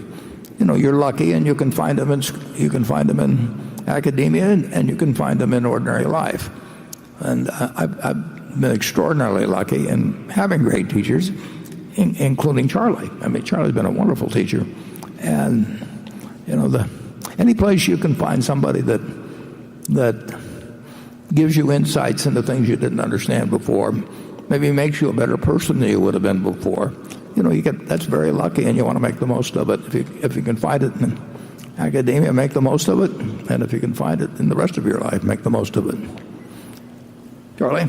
you're lucky, and you can find them in academia, and you can find them in ordinary life. And I've been extraordinarily lucky in having great teachers, including Charlie. I mean, Charlie's been a wonderful teacher. And, any place you can find somebody that gives you insights into things you didn't understand before, maybe makes you a better person than you would have been before, that's very lucky, and you want to make the most of it. If you can find it in academia, make the most of it, and if you can find it in the rest of your life, make the most of it. Charlie?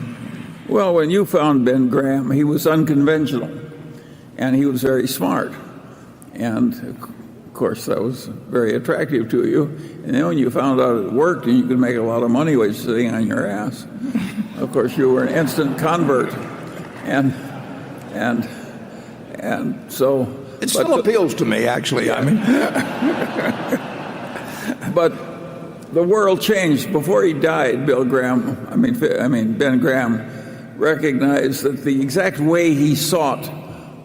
Well, when you found Ben Graham, he was unconventional, and he was very smart. And, of course, that was very attractive to you. And then when you found out it worked and you could make a lot of money while you're sitting on your ass, of course, you were an instant convert. And so... It still appeals to me, actually. I mean... But the world changed. Before he died, Ben Graham recognized that the exact way he sought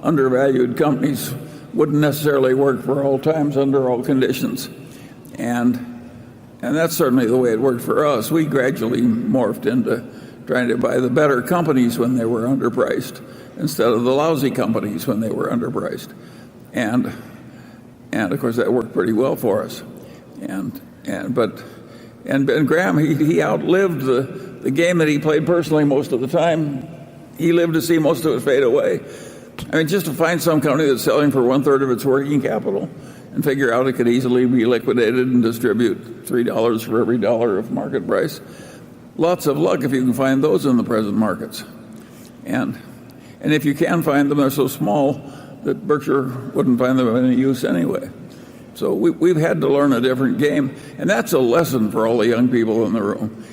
undervalued companies wouldn't necessarily work for all times under all conditions. And that's certainly the way it worked for us. We gradually morphed into trying to buy the better companies when they were underpriced instead of the lousy companies when they were underpriced. And of course that worked pretty well for us. And Ben Graham, he outlived the game that he played personally most of the time. He lived to see most of it fade away. I mean, just to find some company that's selling for 1/3 of its working capital and figure out it could easily be liquidated and distribute $3 for every dollar of market price. Lots of luck if you can find those in the present markets. And if you can find them, they're so small that Berkshire wouldn't find them of any use anyway. So we've had to learn a different game, and that's a lesson for all the young people in the room.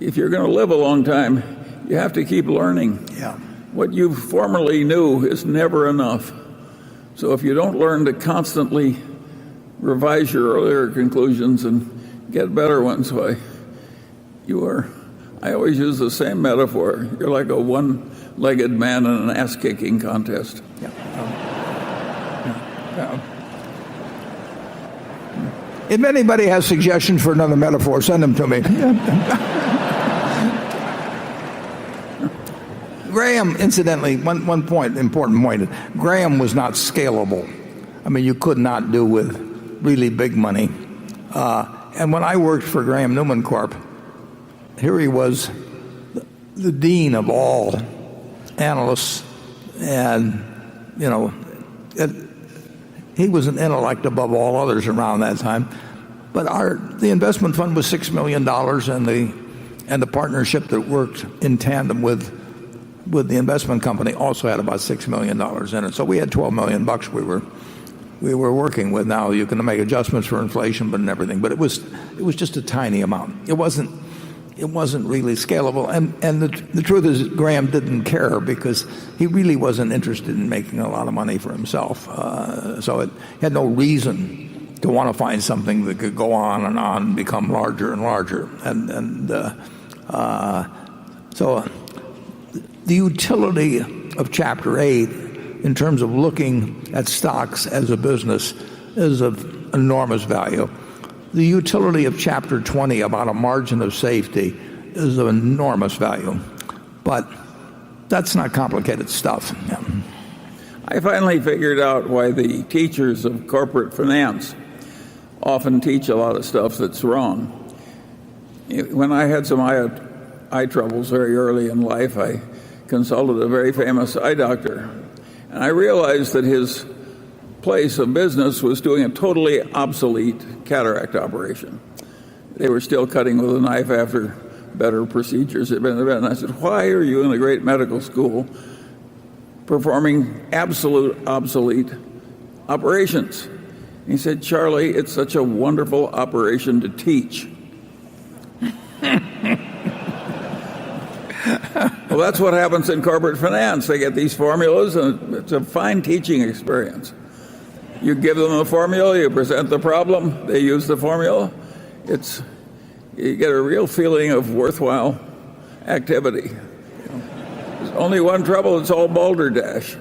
If you're going to live a long time, you have to keep learning. Yeah. What you formerly knew is never enough. So if you don't learn to constantly revise your earlier conclusions and get better ones, why, I always use the same metaphor. You're like a one-legged man in an ass-kicking contest. Yeah. If anybody has suggestions for another metaphor, send them to me. Graham, incidentally, one point, important point, Graham was not scalable. I mean, you could not do with really big money. And when I worked for Graham Newman Corp., here he was, the dean of all analysts, and, he was an intellect above all others around that time. But the investment fund was $6 million, and the partnership that worked in tandem with the investment company also had about $6 million in it. So we had $12 million we were working with. Now you can make adjustments for inflation, but and everything. But it was just a tiny amount. It wasn't really scalable. And the truth is, Graham didn't care because he really wasn't interested in making a lot of money for himself. So it had no reason to want to find something that could go on and become larger and larger. So the utility of Chapter 8 in terms of looking at stocks as a business is of enormous value. The utility of Chapter 20 about a margin of safety is of enormous value. But that's not complicated stuff. Yeah. I finally figured out why the teachers of corporate finance often teach a lot of stuff that's wrong. When I had some eye troubles very early in life, I consulted a very famous eye doctor. And I realized that his place of business was doing a totally obsolete cataract operation. They were still cutting with a knife after better procedures had been invented. And I said, why are you in a great medical school performing absolute obsolete operations? And he said, Charlie, it's such a wonderful operation to teach. Well, that's what happens in corporate finance. They get these formulas, and it's a fine teaching experience. You give them a formula, you present the problem, they use the formula. You get a real feeling of worthwhile activity. There's only one trouble, it's all balderdash.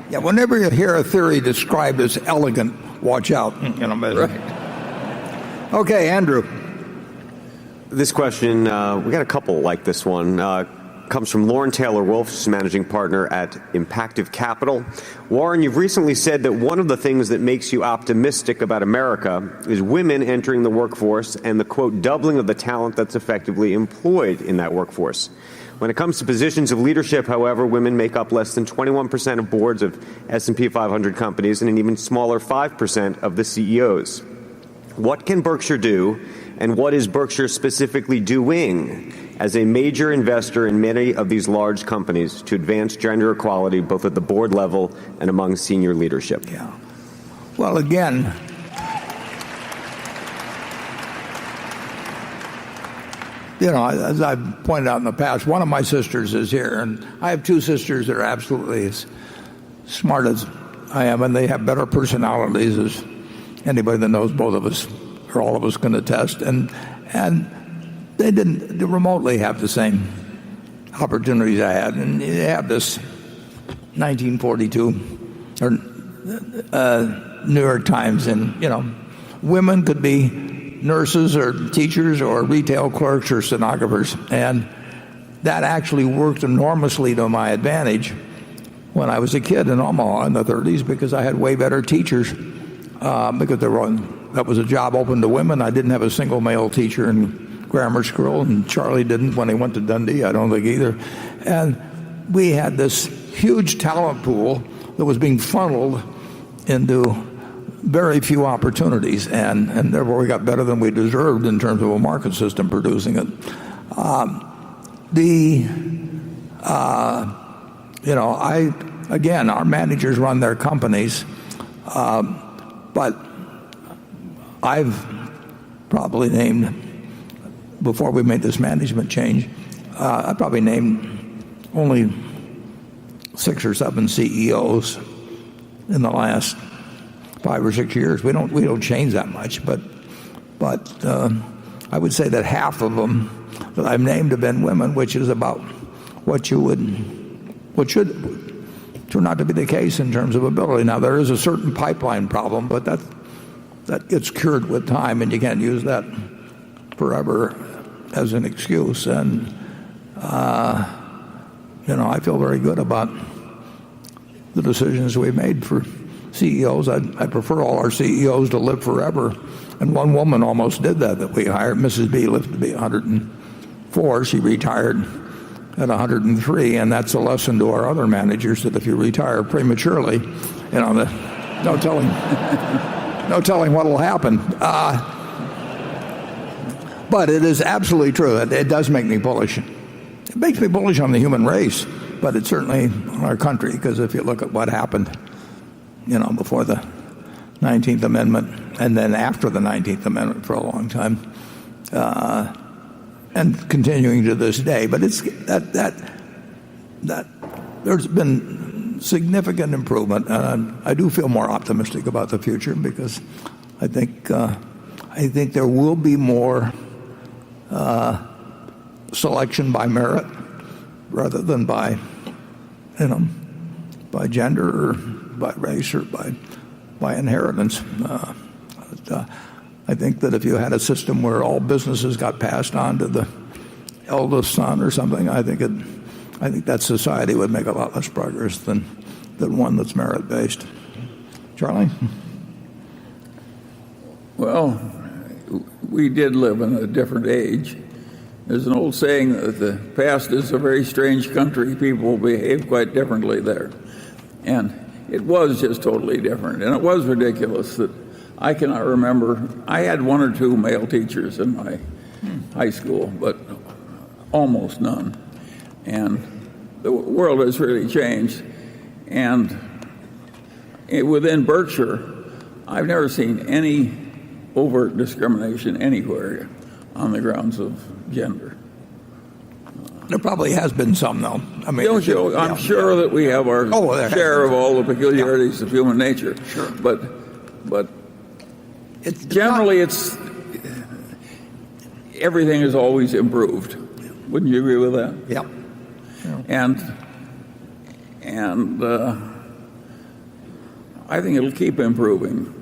Yeah, whenever you hear a theory described as elegant, watch out. Right. Okay, Andrew. This question, we got a couple like this one. Comes from Lauren Taylor Wolf, she's managing partner at Impactive Capital. Warren, you've recently said that one of the things that makes you optimistic about America is women entering the workforce and the, quote, doubling of the talent that's effectively employed in that workforce. When it comes to positions of leadership, however, women make up less than 21% of boards of S&P 500 companies and an even smaller 5% of the CEOs. What can Berkshire do, and what is Berkshire specifically doing as a major investor in many of these large companies to advance gender equality both at the board level and among senior leadership? Yeah. Well, again, as I've pointed out in the past, one of my sisters is here, and I have two sisters that are absolutely as smart as I am, and they have better personalities as anybody that knows both of us or all of us can attest. And they didn't remotely have the same opportunities I had. And you have this 1942 or New York Times, and women could be nurses or teachers or retail clerks or stenographers, and that actually worked enormously to my advantage when I was a kid in Omaha in the 30s, because I had way better teachers, because that was a job open to women. I didn't have a single male teacher in grammar school, and Charlie didn't when he went to Dundee, I don't think either. And we had this huge talent pool that was being funneled into very few opportunities, and therefore we got better than we deserved in terms of a market system producing it. again, our managers run their companies, but I've probably named, before we made this management change, I probably named only 6 or 7 CEOs in the last 5 or 6 years. We don't change that much, but I would say that half of them that I've named have been women, which is about what should turn out to be the case in terms of ability. Now, there is a certain pipeline problem, but that gets cured with time, and you can't use that forever as an excuse. And I feel very good about the decisions we made for CEOs. I prefer all our CEOs to live forever, and one woman almost did that we hired. Mrs. B lived to be 104. She retired at 103, and that's a lesson to our other managers that if you retire prematurely, no telling what will happen. But it is absolutely true. It does make me bullish. It makes me bullish on the human race, but it's certainly on our country, because if you look at what happened, before the 19th Amendment and then after the 19th Amendment for a long time, and continuing to this day. But it's that there's been significant improvement, and I do feel more optimistic about the future, because I think there will be more selection by merit rather than by gender or by race or by inheritance. I think that if you had a system where all businesses got passed on to the eldest son or something, I think that society would make a lot less progress than one that's merit-based. Charlie? Well, we did live in a different age. There's an old saying that the past is a very strange country. People behave quite differently there. And it was just totally different. And it was ridiculous that I cannot remember. I had 1 or 2 male teachers in my high school, but almost none. And the world has really changed. And within Berkshire, I've never seen any overt discrimination anywhere on the grounds of gender. There probably has been some, though. I mean, I'm sure that we have our share of all the peculiarities of human nature. Sure. But generally, everything is always improved. Wouldn't you agree with that? Yeah. And I think it'll keep improving.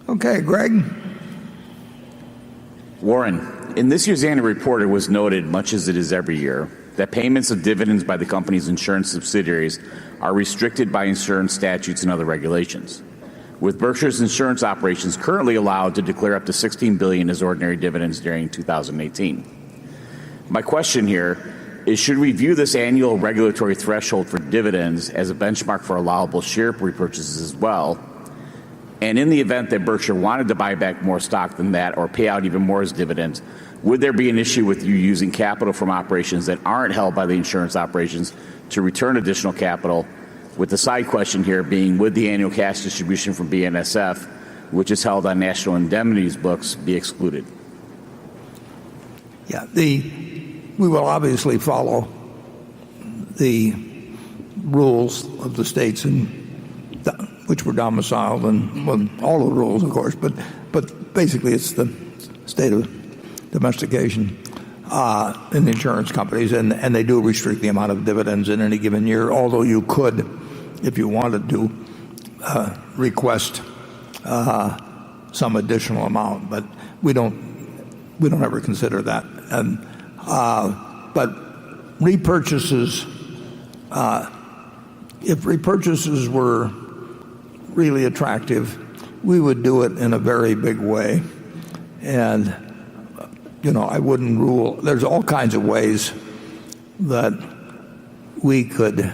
Okay, Greg. Warren, in this year's annual report, it was noted, much as it is every year, that payments of dividends by the company's insurance subsidiaries are restricted by insurance statutes and other regulations, with Berkshire's insurance operations currently allowed to declare up to $16 billion as ordinary dividends during 2018. My question here is, should we view this annual regulatory threshold for dividends as a benchmark for allowable share repurchases as well? And in the event that Berkshire wanted to buy back more stock than that or pay out even more as dividends, would there be an issue with you using capital from operations that aren't held by the insurance operations to return additional capital, with the side question here being, would the annual cash distribution from BNSF, which is held on National Indemnity's books, be excluded? Yeah, we will obviously follow the rules of the states in which were domiciled, and all the rules, of course, but basically it's the state of domestication in the insurance companies, and they do restrict the amount of dividends in any given year, although you could, if you wanted to, request some additional amount, but we don't ever consider that. And but repurchases, if repurchases were really attractive, we would do it in a very big way. And I wouldn't rule. There's all kinds of ways that we could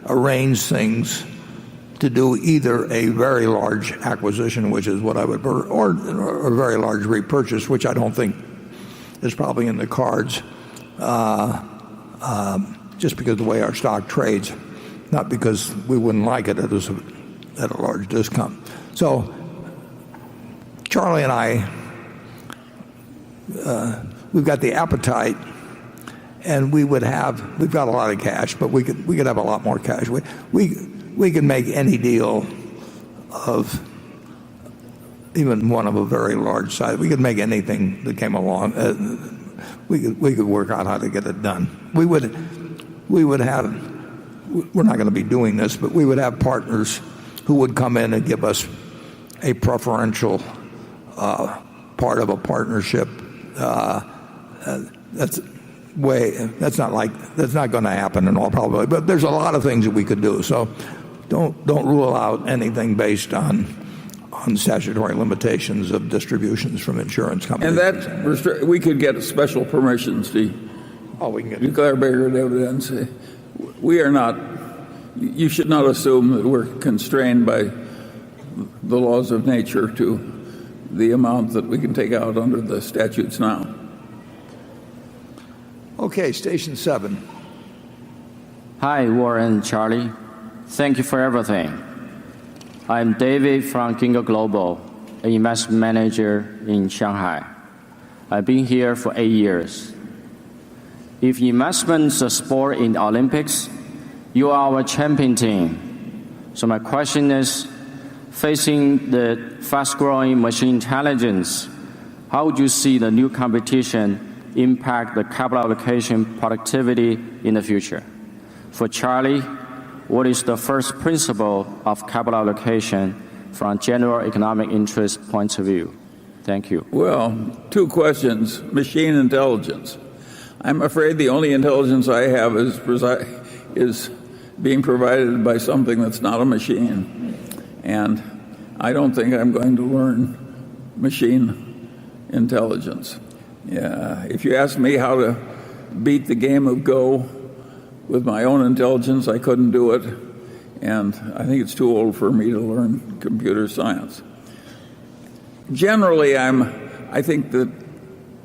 arrange things to do either a very large acquisition, which is what I would, or a very large repurchase, which I don't think is probably in the cards. just because of the way our stock trades, not because we wouldn't like it at a large discount. So Charlie and I, we've got the appetite, and we've got a lot of cash, but we could have a lot more cash. We can make any deal of even one of a very large size. We could make anything that came along. We could work out how to get it done. We would have. We're not going to be doing this, but we would have partners who would come in and give us a preferential part of a partnership. That's not going to happen in all probability. But there's a lot of things that we could do. So don't rule out anything based on statutory limitations of distributions from insurance companies. And that we could get special permissions to declare bigger dividends. We are not. You should not assume that we're constrained by the laws of nature to the amount that we can take out under the statutes now. Okay, station 7. Hi, Warren and Charlie. Thank you for everything. I'm David from Ginkgo Global, an investment manager in Shanghai. I've been here for 8 years. If investment's a sport in the Olympics, you are our champion team. So my question is, facing the fast-growing machine intelligence, how would you see the new competition impact the capital allocation productivity in the future? For Charlie, what is the first principle of capital allocation from general economic interest point of view? Thank you. Well, 2 questions. Machine intelligence. I'm afraid the only intelligence I have is being provided by something that's not a machine. And I don't think I'm going to learn machine intelligence. If you ask me how to beat the game of Go with my own intelligence, I couldn't do it. And I think it's too old for me to learn computer science. Generally, I think that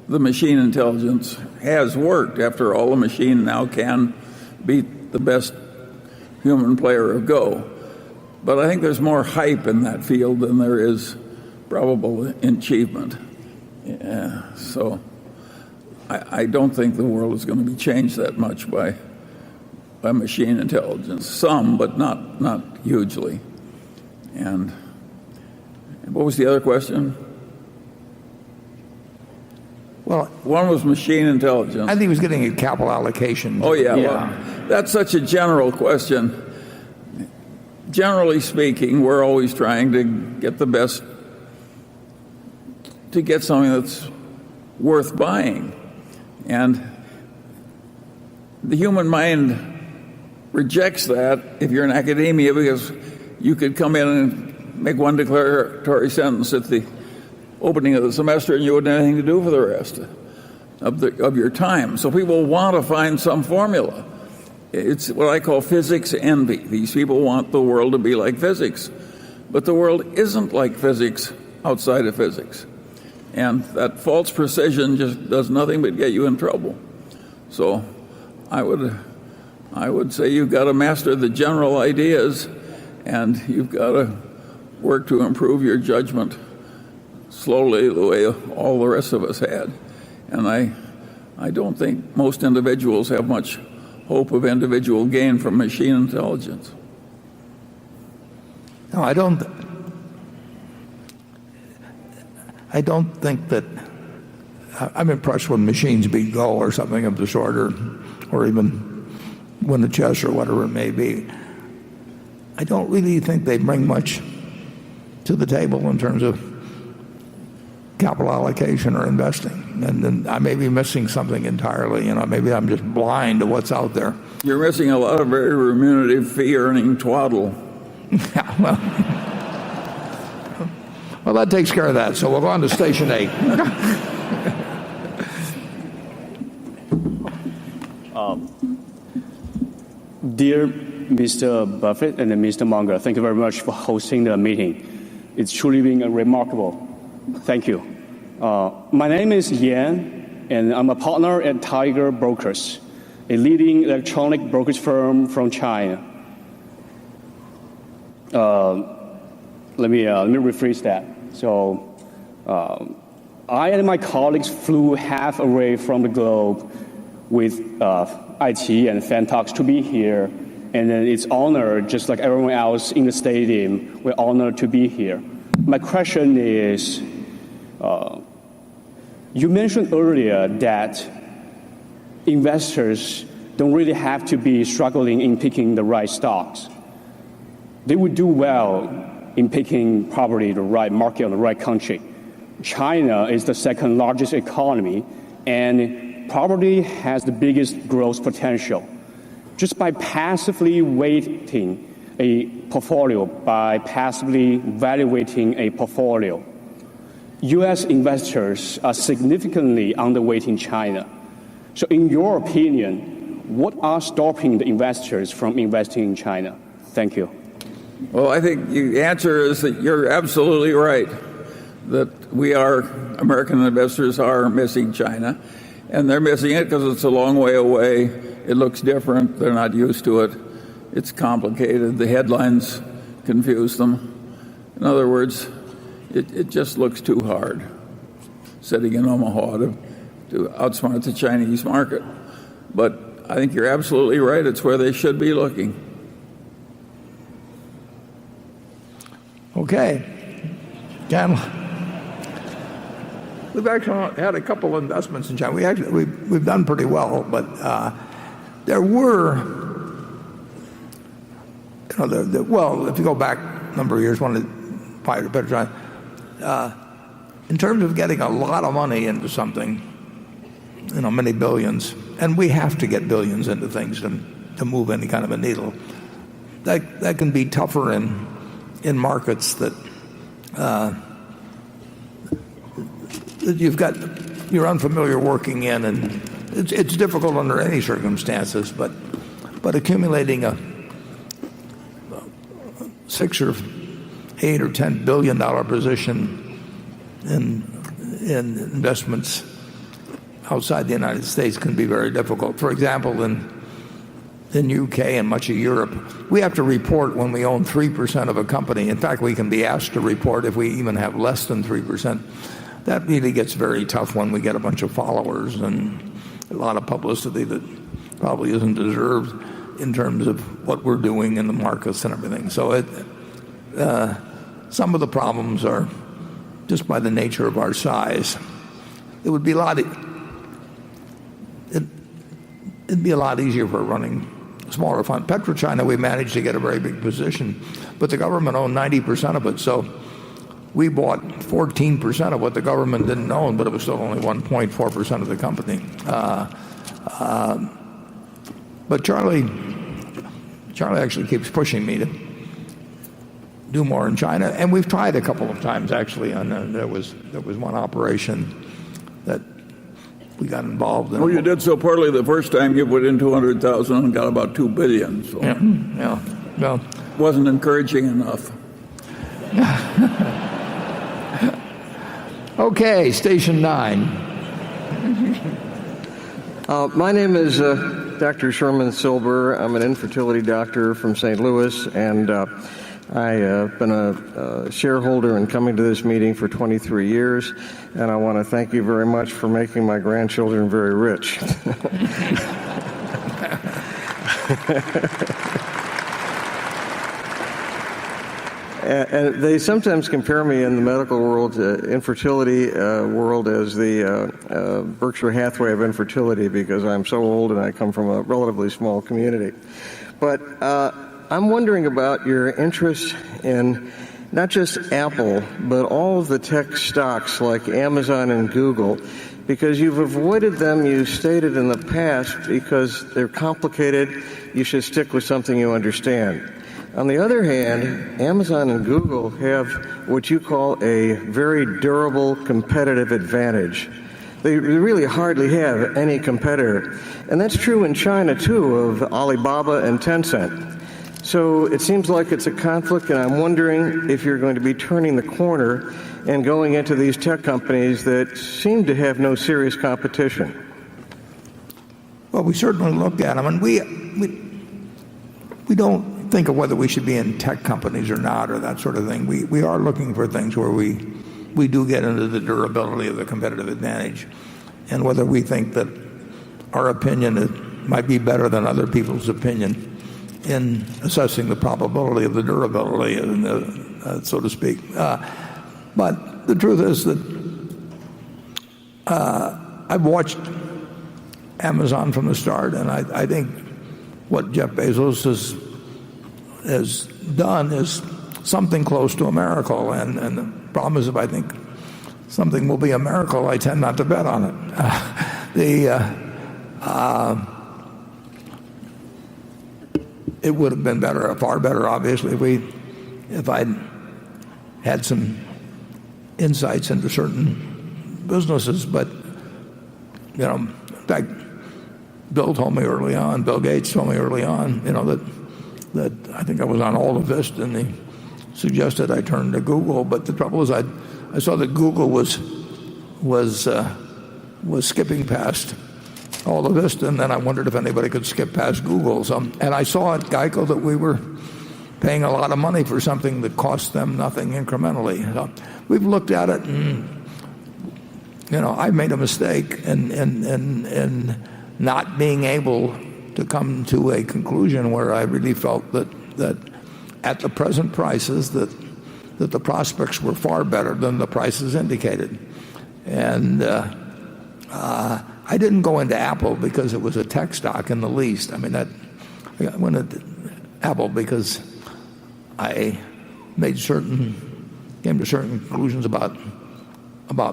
the machine intelligence has worked. After all, a machine now can beat the best human player of Go. But I think there's more hype in that field than there is probable achievement. So I don't think the world is going to be changed that much by machine intelligence. Some, but not hugely. And what was the other question? Well, one was machine intelligence. I think he was getting a capital allocation. Oh, yeah. Well, that's such a general question. Generally speaking, we're always trying to get the best, to get something that's worth buying. And the human mind rejects that if you're in academia, because you could come in and make one declaratory sentence at the opening of the semester and you wouldn't have anything to do for the rest of your time. So people want to find some formula. It's what I call physics envy. These people want the world to be like physics. But the world isn't like physics outside of physics. And that false precision just does nothing but get you in trouble. So I would say you've got to master the general ideas, and you've got to work to improve your judgment slowly, the way all the rest of us had. And I don't think most individuals have much hope of individual gain from machine intelligence. No, I don't think that. I'm impressed when machines beat Go or something of the sort, or even win the chess or whatever it may be. I don't really think they bring much to the table in terms of capital allocation or investing. And I may be missing something entirely. Maybe I'm just blind to what's out there. You're missing a lot of very remunerative fee-earning twaddle. Well, that takes care of that. So we'll go on to station 8. Dear Mr. Buffett and Mr. Munger, thank you very much for hosting the meeting. It's truly been remarkable. Thank you. My name is Yan, and I'm a partner at Tiger Brokers. a leading electronic brokerage firm from China. Let me rephrase that. So, I and my colleagues flew half away from the globe with IT and fan talks to be here, and then it's honored, just like everyone else in the stadium, we're honored to be here. My question is, you mentioned earlier that investors don't really have to be struggling in picking the right stocks. They would do well in picking probably the right market or the right country. China is the second largest economy and probably has the biggest growth potential. Just by passively weighting a portfolio, by passively evaluating a portfolio, U.S. investors are significantly underweighting China. So in your opinion, what are stopping the investors from investing in China? Thank you. Well, I think the answer is that you're absolutely right, that American investors are missing China, and they're missing it because it's a long way away. It looks different. They're not used to it. It's complicated. The headlines confuse them. In other words, it just looks too hard sitting in Omaha to outsmart the Chinese market. But I think you're absolutely right. It's where they should be looking. Okay. Ken? We've actually had a couple of investments in China. We've done pretty well, but there were, if you go back a number of years, better try. In terms of getting a lot of money into something, many billions, and we have to get billions into things to move any kind of a needle. That can be tougher in markets that you're unfamiliar working in, and it's difficult under any circumstances. But accumulating a $6 or $8 or $10 billion position in investments outside the United States can be very difficult. For example, in UK and much of Europe, we have to report when we own 3% of a company. In fact, we can be asked to report if we even have less than 3%. That really gets very tough when we get a bunch of followers and a lot of publicity that probably isn't deserved in terms of what we're doing in the markets and everything. So some of the problems are just by the nature of our size. It would be it'd be a lot easier for running smaller fund. PetroChina, we managed to get a very big position, but the government owned 90% of it, so we bought 14% of what the government didn't own, but it was still only 1.4% of the company. But Charlie actually keeps pushing me to do more in China, and we've tried a couple of times actually. And there was one operation that we got involved in. Well, you did so poorly the first time you put in $200,000 and got about $2 billion. So yeah. Well, wasn't encouraging enough. Okay, station 9. My name is Dr. Sherman Silber. I'm an infertility doctor from St. Louis, and I've been a shareholder and coming to this meeting for 23 years, and I want to thank you very much for making my grandchildren very rich. And they sometimes compare me in the medical world, infertility world, as the Berkshire Hathaway of infertility, because I'm so old and I come from a relatively small community. But I'm wondering about your interest in not just Apple, but all of the tech stocks like Amazon and Google, because you've avoided them, you stated in the past, because they're complicated, you should stick with something you understand. On the other hand, Amazon and Google have what you call a very durable competitive advantage. They really hardly have any competitor. And that's true in China, too, of Alibaba and Tencent. So it seems like it's a conflict, and I'm wondering if you're going to be turning the corner and going into these tech companies that seem to have no serious competition. Well, we certainly looked at them, and we don't think of whether we should be in tech companies or not or that sort of thing. We are looking for things where we do get into the durability of the competitive advantage, and whether we think that our opinion might be better than other people's opinion in assessing the probability of the durability, so to speak. But the truth is that I've watched Amazon from the start, and I think what Jeff Bezos has done is something close to a miracle. And the problem is, if I think something will be a miracle, I tend not to bet on it. It would have been better, far better, obviously, if I'd had some insights into certain businesses. But in fact, Bill Gates told me early on, that I think I was on AltaVista, and he suggested I turn to Google. But the trouble is, I saw that Google was skipping past AltaVista, and then I wondered if anybody could skip past Google. And I saw at Geico that we were paying a lot of money for something that cost them nothing incrementally. So we've looked at it, and I made a mistake in not being able to come to a conclusion where I really felt that at the present prices that the prospects were far better than the prices indicated. And I didn't go into Apple because it was a tech stock in the least. I went into Apple because I came to certain conclusions about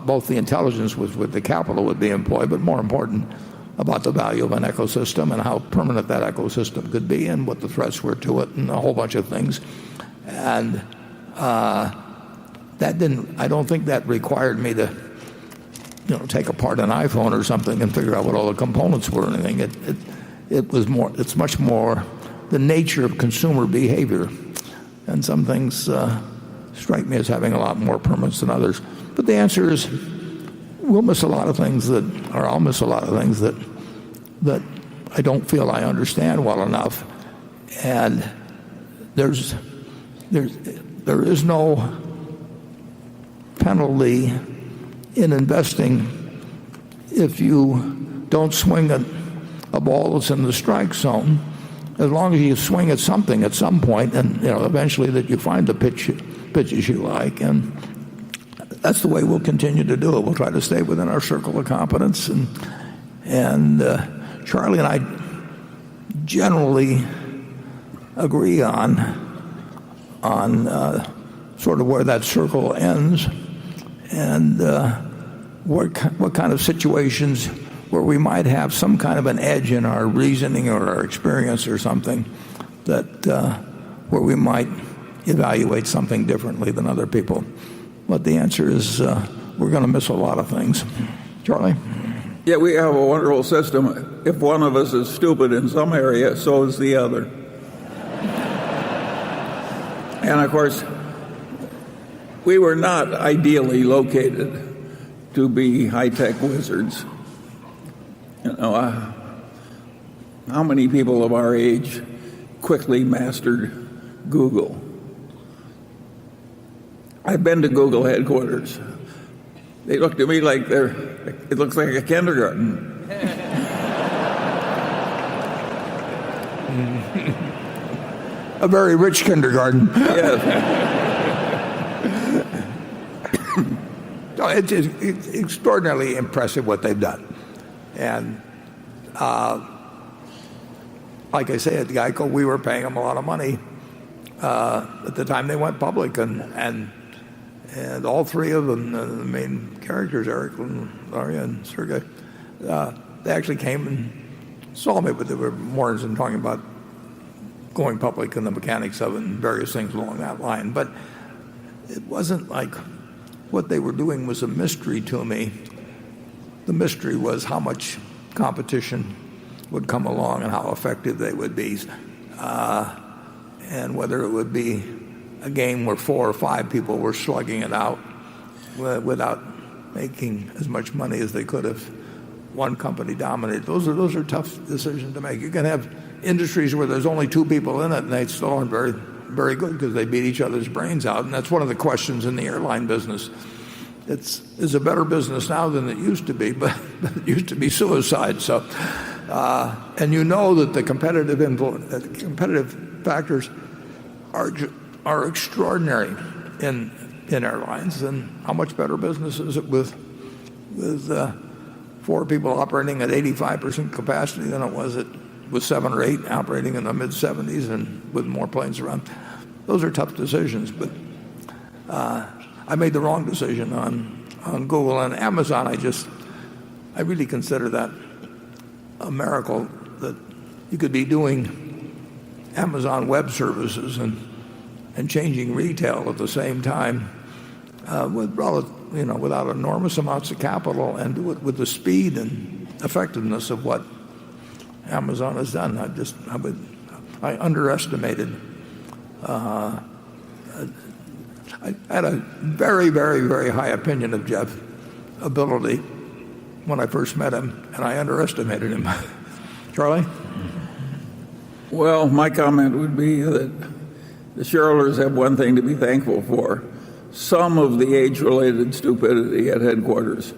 both the intelligence with the capital would be employed, but more important, about the value of an ecosystem and how permanent that ecosystem could be and what the threats were to it and a whole bunch of things. And I don't think that required me to take apart an iPhone or something and figure out what all the components were or anything. It's much more the nature of consumer behavior. And some things strike me as having a lot more permanence than others. But the answer is, I'll miss a lot of things that I don't feel I understand well enough. And there is no penalty in investing if you don't swing at a ball that's in the strike zone, as long as you swing at something at some point, and eventually that you find the pitches you like. And that's the way we'll continue to do it. We'll try to stay within our circle of competence, and Charlie and I generally agree on sort of where that circle ends, and what kind of situations where we might have some kind of an edge in our reasoning or our experience or something, that where we might evaluate something differently than other people. But the answer is we're going to miss a lot of things. Charlie? Yeah, we have a wonderful system. If one of us is stupid in some area, so is the other. And of course, we were not ideally located to be high-tech wizards. How many people of our age quickly mastered Google? I've been to Google headquarters. They looked at me like it looks like a kindergarten. A very rich kindergarten. Yes. No, it's extraordinarily impressive what they've done. And like I say, at Geico, we were paying them a lot of money at the time they went public, and all three of them, the main characters, Eric and Larry and Sergey, they actually came and saw me, but they were more than talking about going public and the mechanics of it and various things along that line. But it wasn't like what they were doing was a mystery to me. The mystery was how much competition would come along and how effective they would be, and whether it would be a game where 4 or 5 people were slugging it out without making as much money as they could have one company dominate. Those are tough decisions to make. You can have industries where there's only two people in it, and they still aren't very, very good because they beat each other's brains out. And that's one of the questions in the airline business. It's a better business now than it used to be, but it used to be suicide. So, and you know that the competitive factors are extraordinary in airlines. And how much better business is it with 4 people operating at 85% capacity than it was with 7 or 8 operating in the mid-70s and with more planes around? Those are tough decisions, but I made the wrong decision on Google and Amazon. I really consider that a miracle that you could be doing Amazon Web Services and changing retail at the same time without enormous amounts of capital, and do it with the speed and effectiveness of what Amazon has done. I underestimated. I had a very, very, very high opinion of Jeff's ability when I first met him, and I underestimated him. Charlie? Well, my comment would be that the shareholders have one thing to be thankful for. Some of the age-related stupidity at headquarters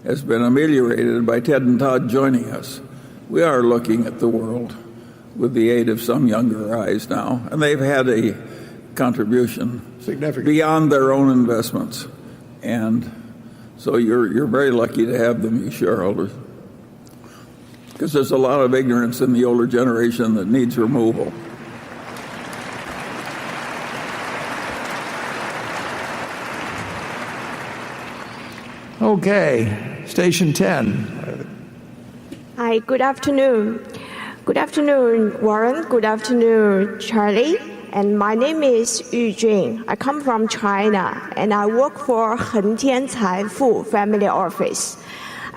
has been ameliorated by Ted and Todd joining us. We are looking at the world with the aid of some younger eyes now, and they've had a contribution significant beyond their own investments. And so you're very lucky to have them, you shareholders, because there's a lot of ignorance in the older generation that needs removal. Okay, station 10. Hi, good afternoon. Good afternoon, Warren. Good afternoon, Charlie. And my name is Yu Jun. I come from China, and I work for Hengtian Caifu Family Office.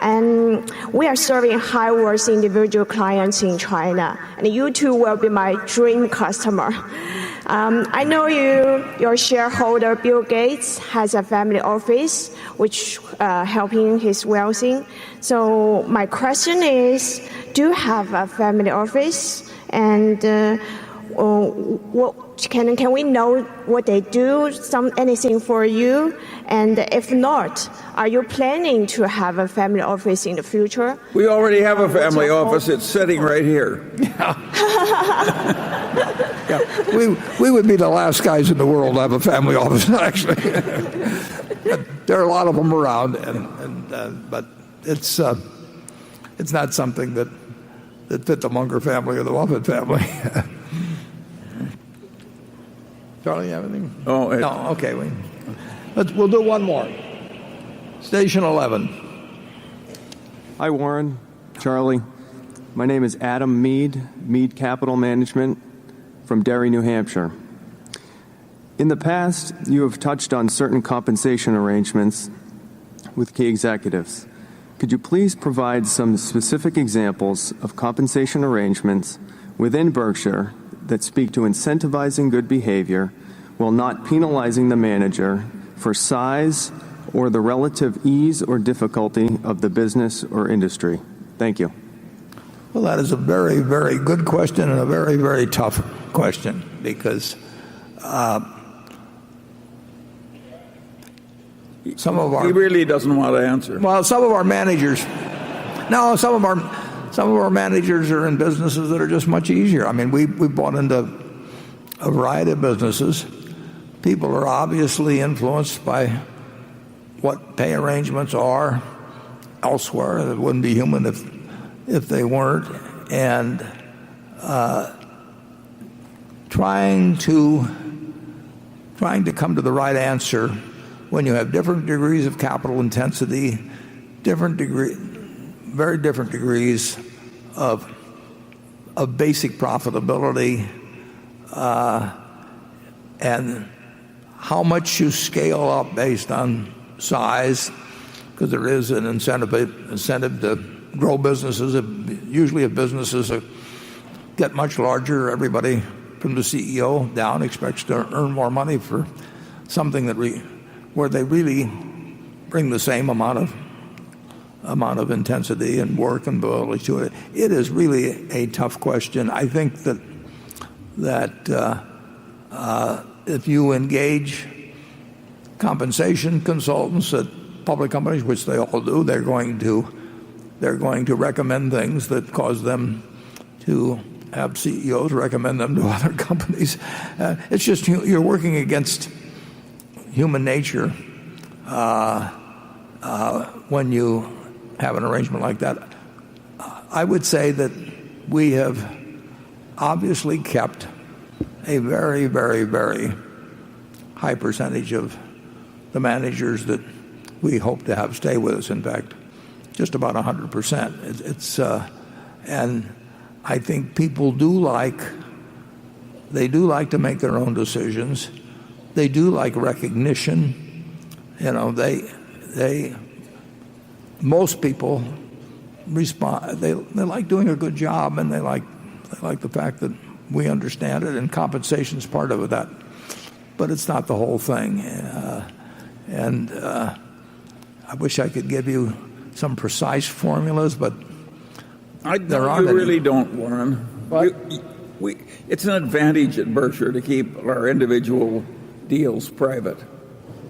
And we are serving high-worth individual clients in China. And you two will be my dream customer. I know your shareholder, Bill Gates, has a family office which helping his wealthy. So my question is, do you have a family office? And what can we know what they do? Anything for you? And if not, are you planning to have a family office in the future? We already have a family office. It's sitting right here. Yeah, we would be the last guys in the world to have a family office, actually. There are a lot of them around, but it's not something that fit the Munger family or the Buffett family. Charlie, you have anything? Oh, no. Okay, we'll do one more. Station 11. Hi, Warren, Charlie. My name is Adam Mead Capital Management from Derry, New Hampshire. In the past, you have touched on certain compensation arrangements with key executives. Could you please provide some specific examples of compensation arrangements within Berkshire that speak to incentivizing good behavior while not penalizing the manager for size or the relative ease or difficulty of the business or industry? Thank you. Well, that is a very, very good question and a very, very tough question, because some of our... He really doesn't want to answer. Well, some of our managers are in businesses that are just much easier. I mean, we bought into a variety of businesses. People are obviously influenced by what pay arrangements are elsewhere. It wouldn't be human if they weren't. And trying to come to the right answer when you have different degrees of capital intensity, very different degrees of basic profitability, and how much you scale up based on size, because there is an incentive to grow businesses. Usually if businesses get much larger, everybody from the CEO down expects to earn more money for something where they really bring the same amount amount of intensity and work and ability to it. It is really a tough question. I think that if you engage compensation consultants at public companies, which they all do, they're going to recommend things that cause them to have CEOs recommend them to other companies. It's just you're working against human nature when you have an arrangement like that. I would say that we have obviously kept a very, very, very high percentage of the managers that we hope to have stay with us. In fact, just about 100%. And I think people do like to make their own decisions. They do like recognition. Most people respond. They like doing a good job, and they like the fact that we understand it, and compensation is part of that. But it's not the whole thing. And I wish I could give you some precise formulas, but there aren't any. We really don't, Warren. It's an advantage at Berkshire to keep our individual deals private.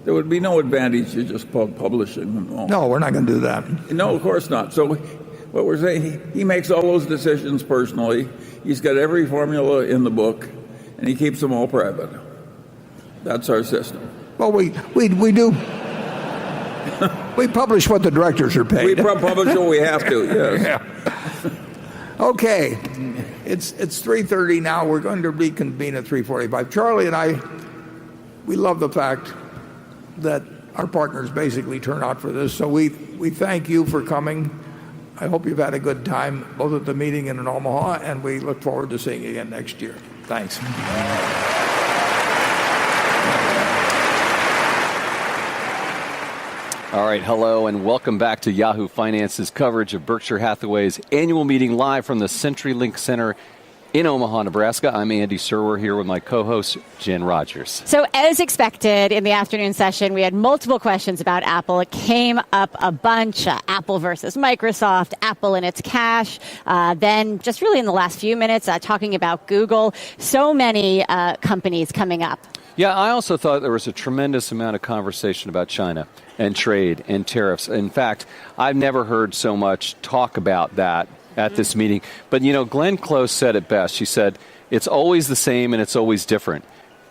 There would be no advantage to just publishing them all. No, we're not going to do that. No, of course not. So what we're saying, he makes all those decisions personally. He's got every formula in the book, and he keeps them all private. That's our system. Well, we do. We publish what the directors are paid. We publish what we have to, yes. Yeah. Okay. It's 3:30 now. We're going to reconvene at 3:45. Charlie and I, we love the fact that our partners basically turn out for this. So we thank you for coming. I hope you've had a good time, both at the meeting and in Omaha, and we look forward to seeing you again next year. Thanks. All right, hello, and welcome back to Yahoo Finance's coverage of Berkshire Hathaway's annual meeting live from the CenturyLink Center in Omaha, Nebraska. I'm Andy Serwer here with my co-host, Jen Rogers. So as expected, in the afternoon session, we had multiple questions about Apple. It came up a bunch, Apple versus Microsoft, Apple and its cash. Then just really in the last few minutes, talking about Google. So many companies coming up. Yeah, I also thought there was a tremendous amount of conversation about China and trade and tariffs. In fact, I've never heard so much talk about that at this meeting. But, Glenn Close said it best. She said, it's always the same and it's always different.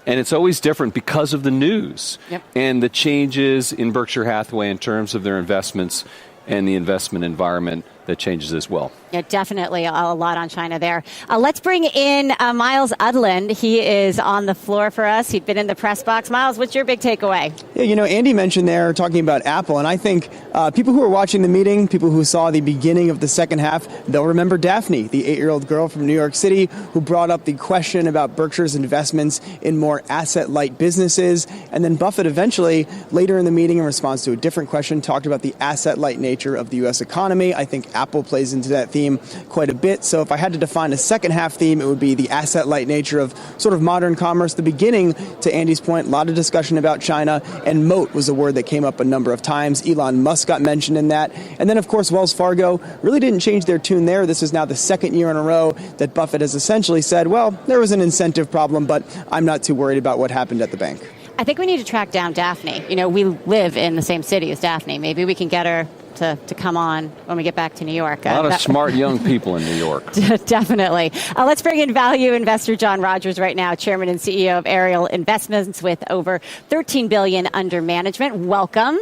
And it's always different because of the news and the changes in Berkshire Hathaway in terms of their investments and the investment environment that changes as well. Yeah, definitely a lot on China there. Let's bring in Miles Udland. He is on the floor for us. He'd been in the press box. Miles, what's your big takeaway? Yeah, Andy mentioned there talking about Apple, and I think people who are watching the meeting, people who saw the beginning of the second half, they'll remember Daphne, the 8-year-old girl from New York City who brought up the question about Berkshire's investments in more asset-light businesses. And then Buffett eventually, later in the meeting, in response to a different question, talked about the asset-light nature of the U.S. economy. I think Apple plays into that theme quite a bit. So if I had to define a second half theme, it would be the asset-light nature of sort of modern commerce. The beginning, to Andy's point, a lot of discussion about China, and moat was a word that came up a number of times. Elon Musk got mentioned in that. And then, of course, Wells Fargo really didn't change their tune there. This is now the second year in a row that Buffett has essentially said, well, there was an incentive problem, but I'm not too worried about what happened at the bank. I think we need to track down Daphne. We live in the same city as Daphne. Maybe we can get her to come on when we get back to New York. A lot of smart young people in New York. Definitely. Let's bring in value investor John Rogers right now, chairman and CEO of Ariel Investments with over $13 billion under management. Welcome.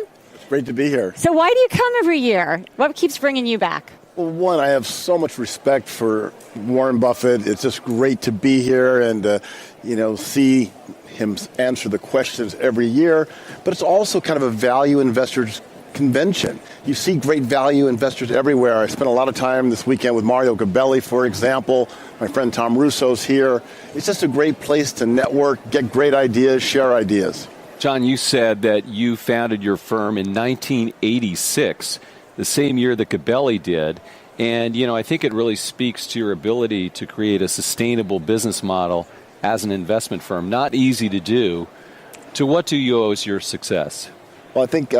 Great to be here. So why do you come every year? What keeps bringing you back? Well, one, I have so much respect for Warren Buffett. It's just great to be here and, see him answer the questions every year. But it's also kind of a value investors convention. You see great value investors everywhere. I spent a lot of time this weekend with Mario Gabelli, for example. My friend Tom Russo's here. It's just a great place to network, get great ideas, share ideas. John, you said that you founded your firm in 1986, the same year that Gabelli did. And, I think it really speaks to your ability to create a sustainable business model as an investment firm. Not easy to do. To what do you owe your success? Well, I think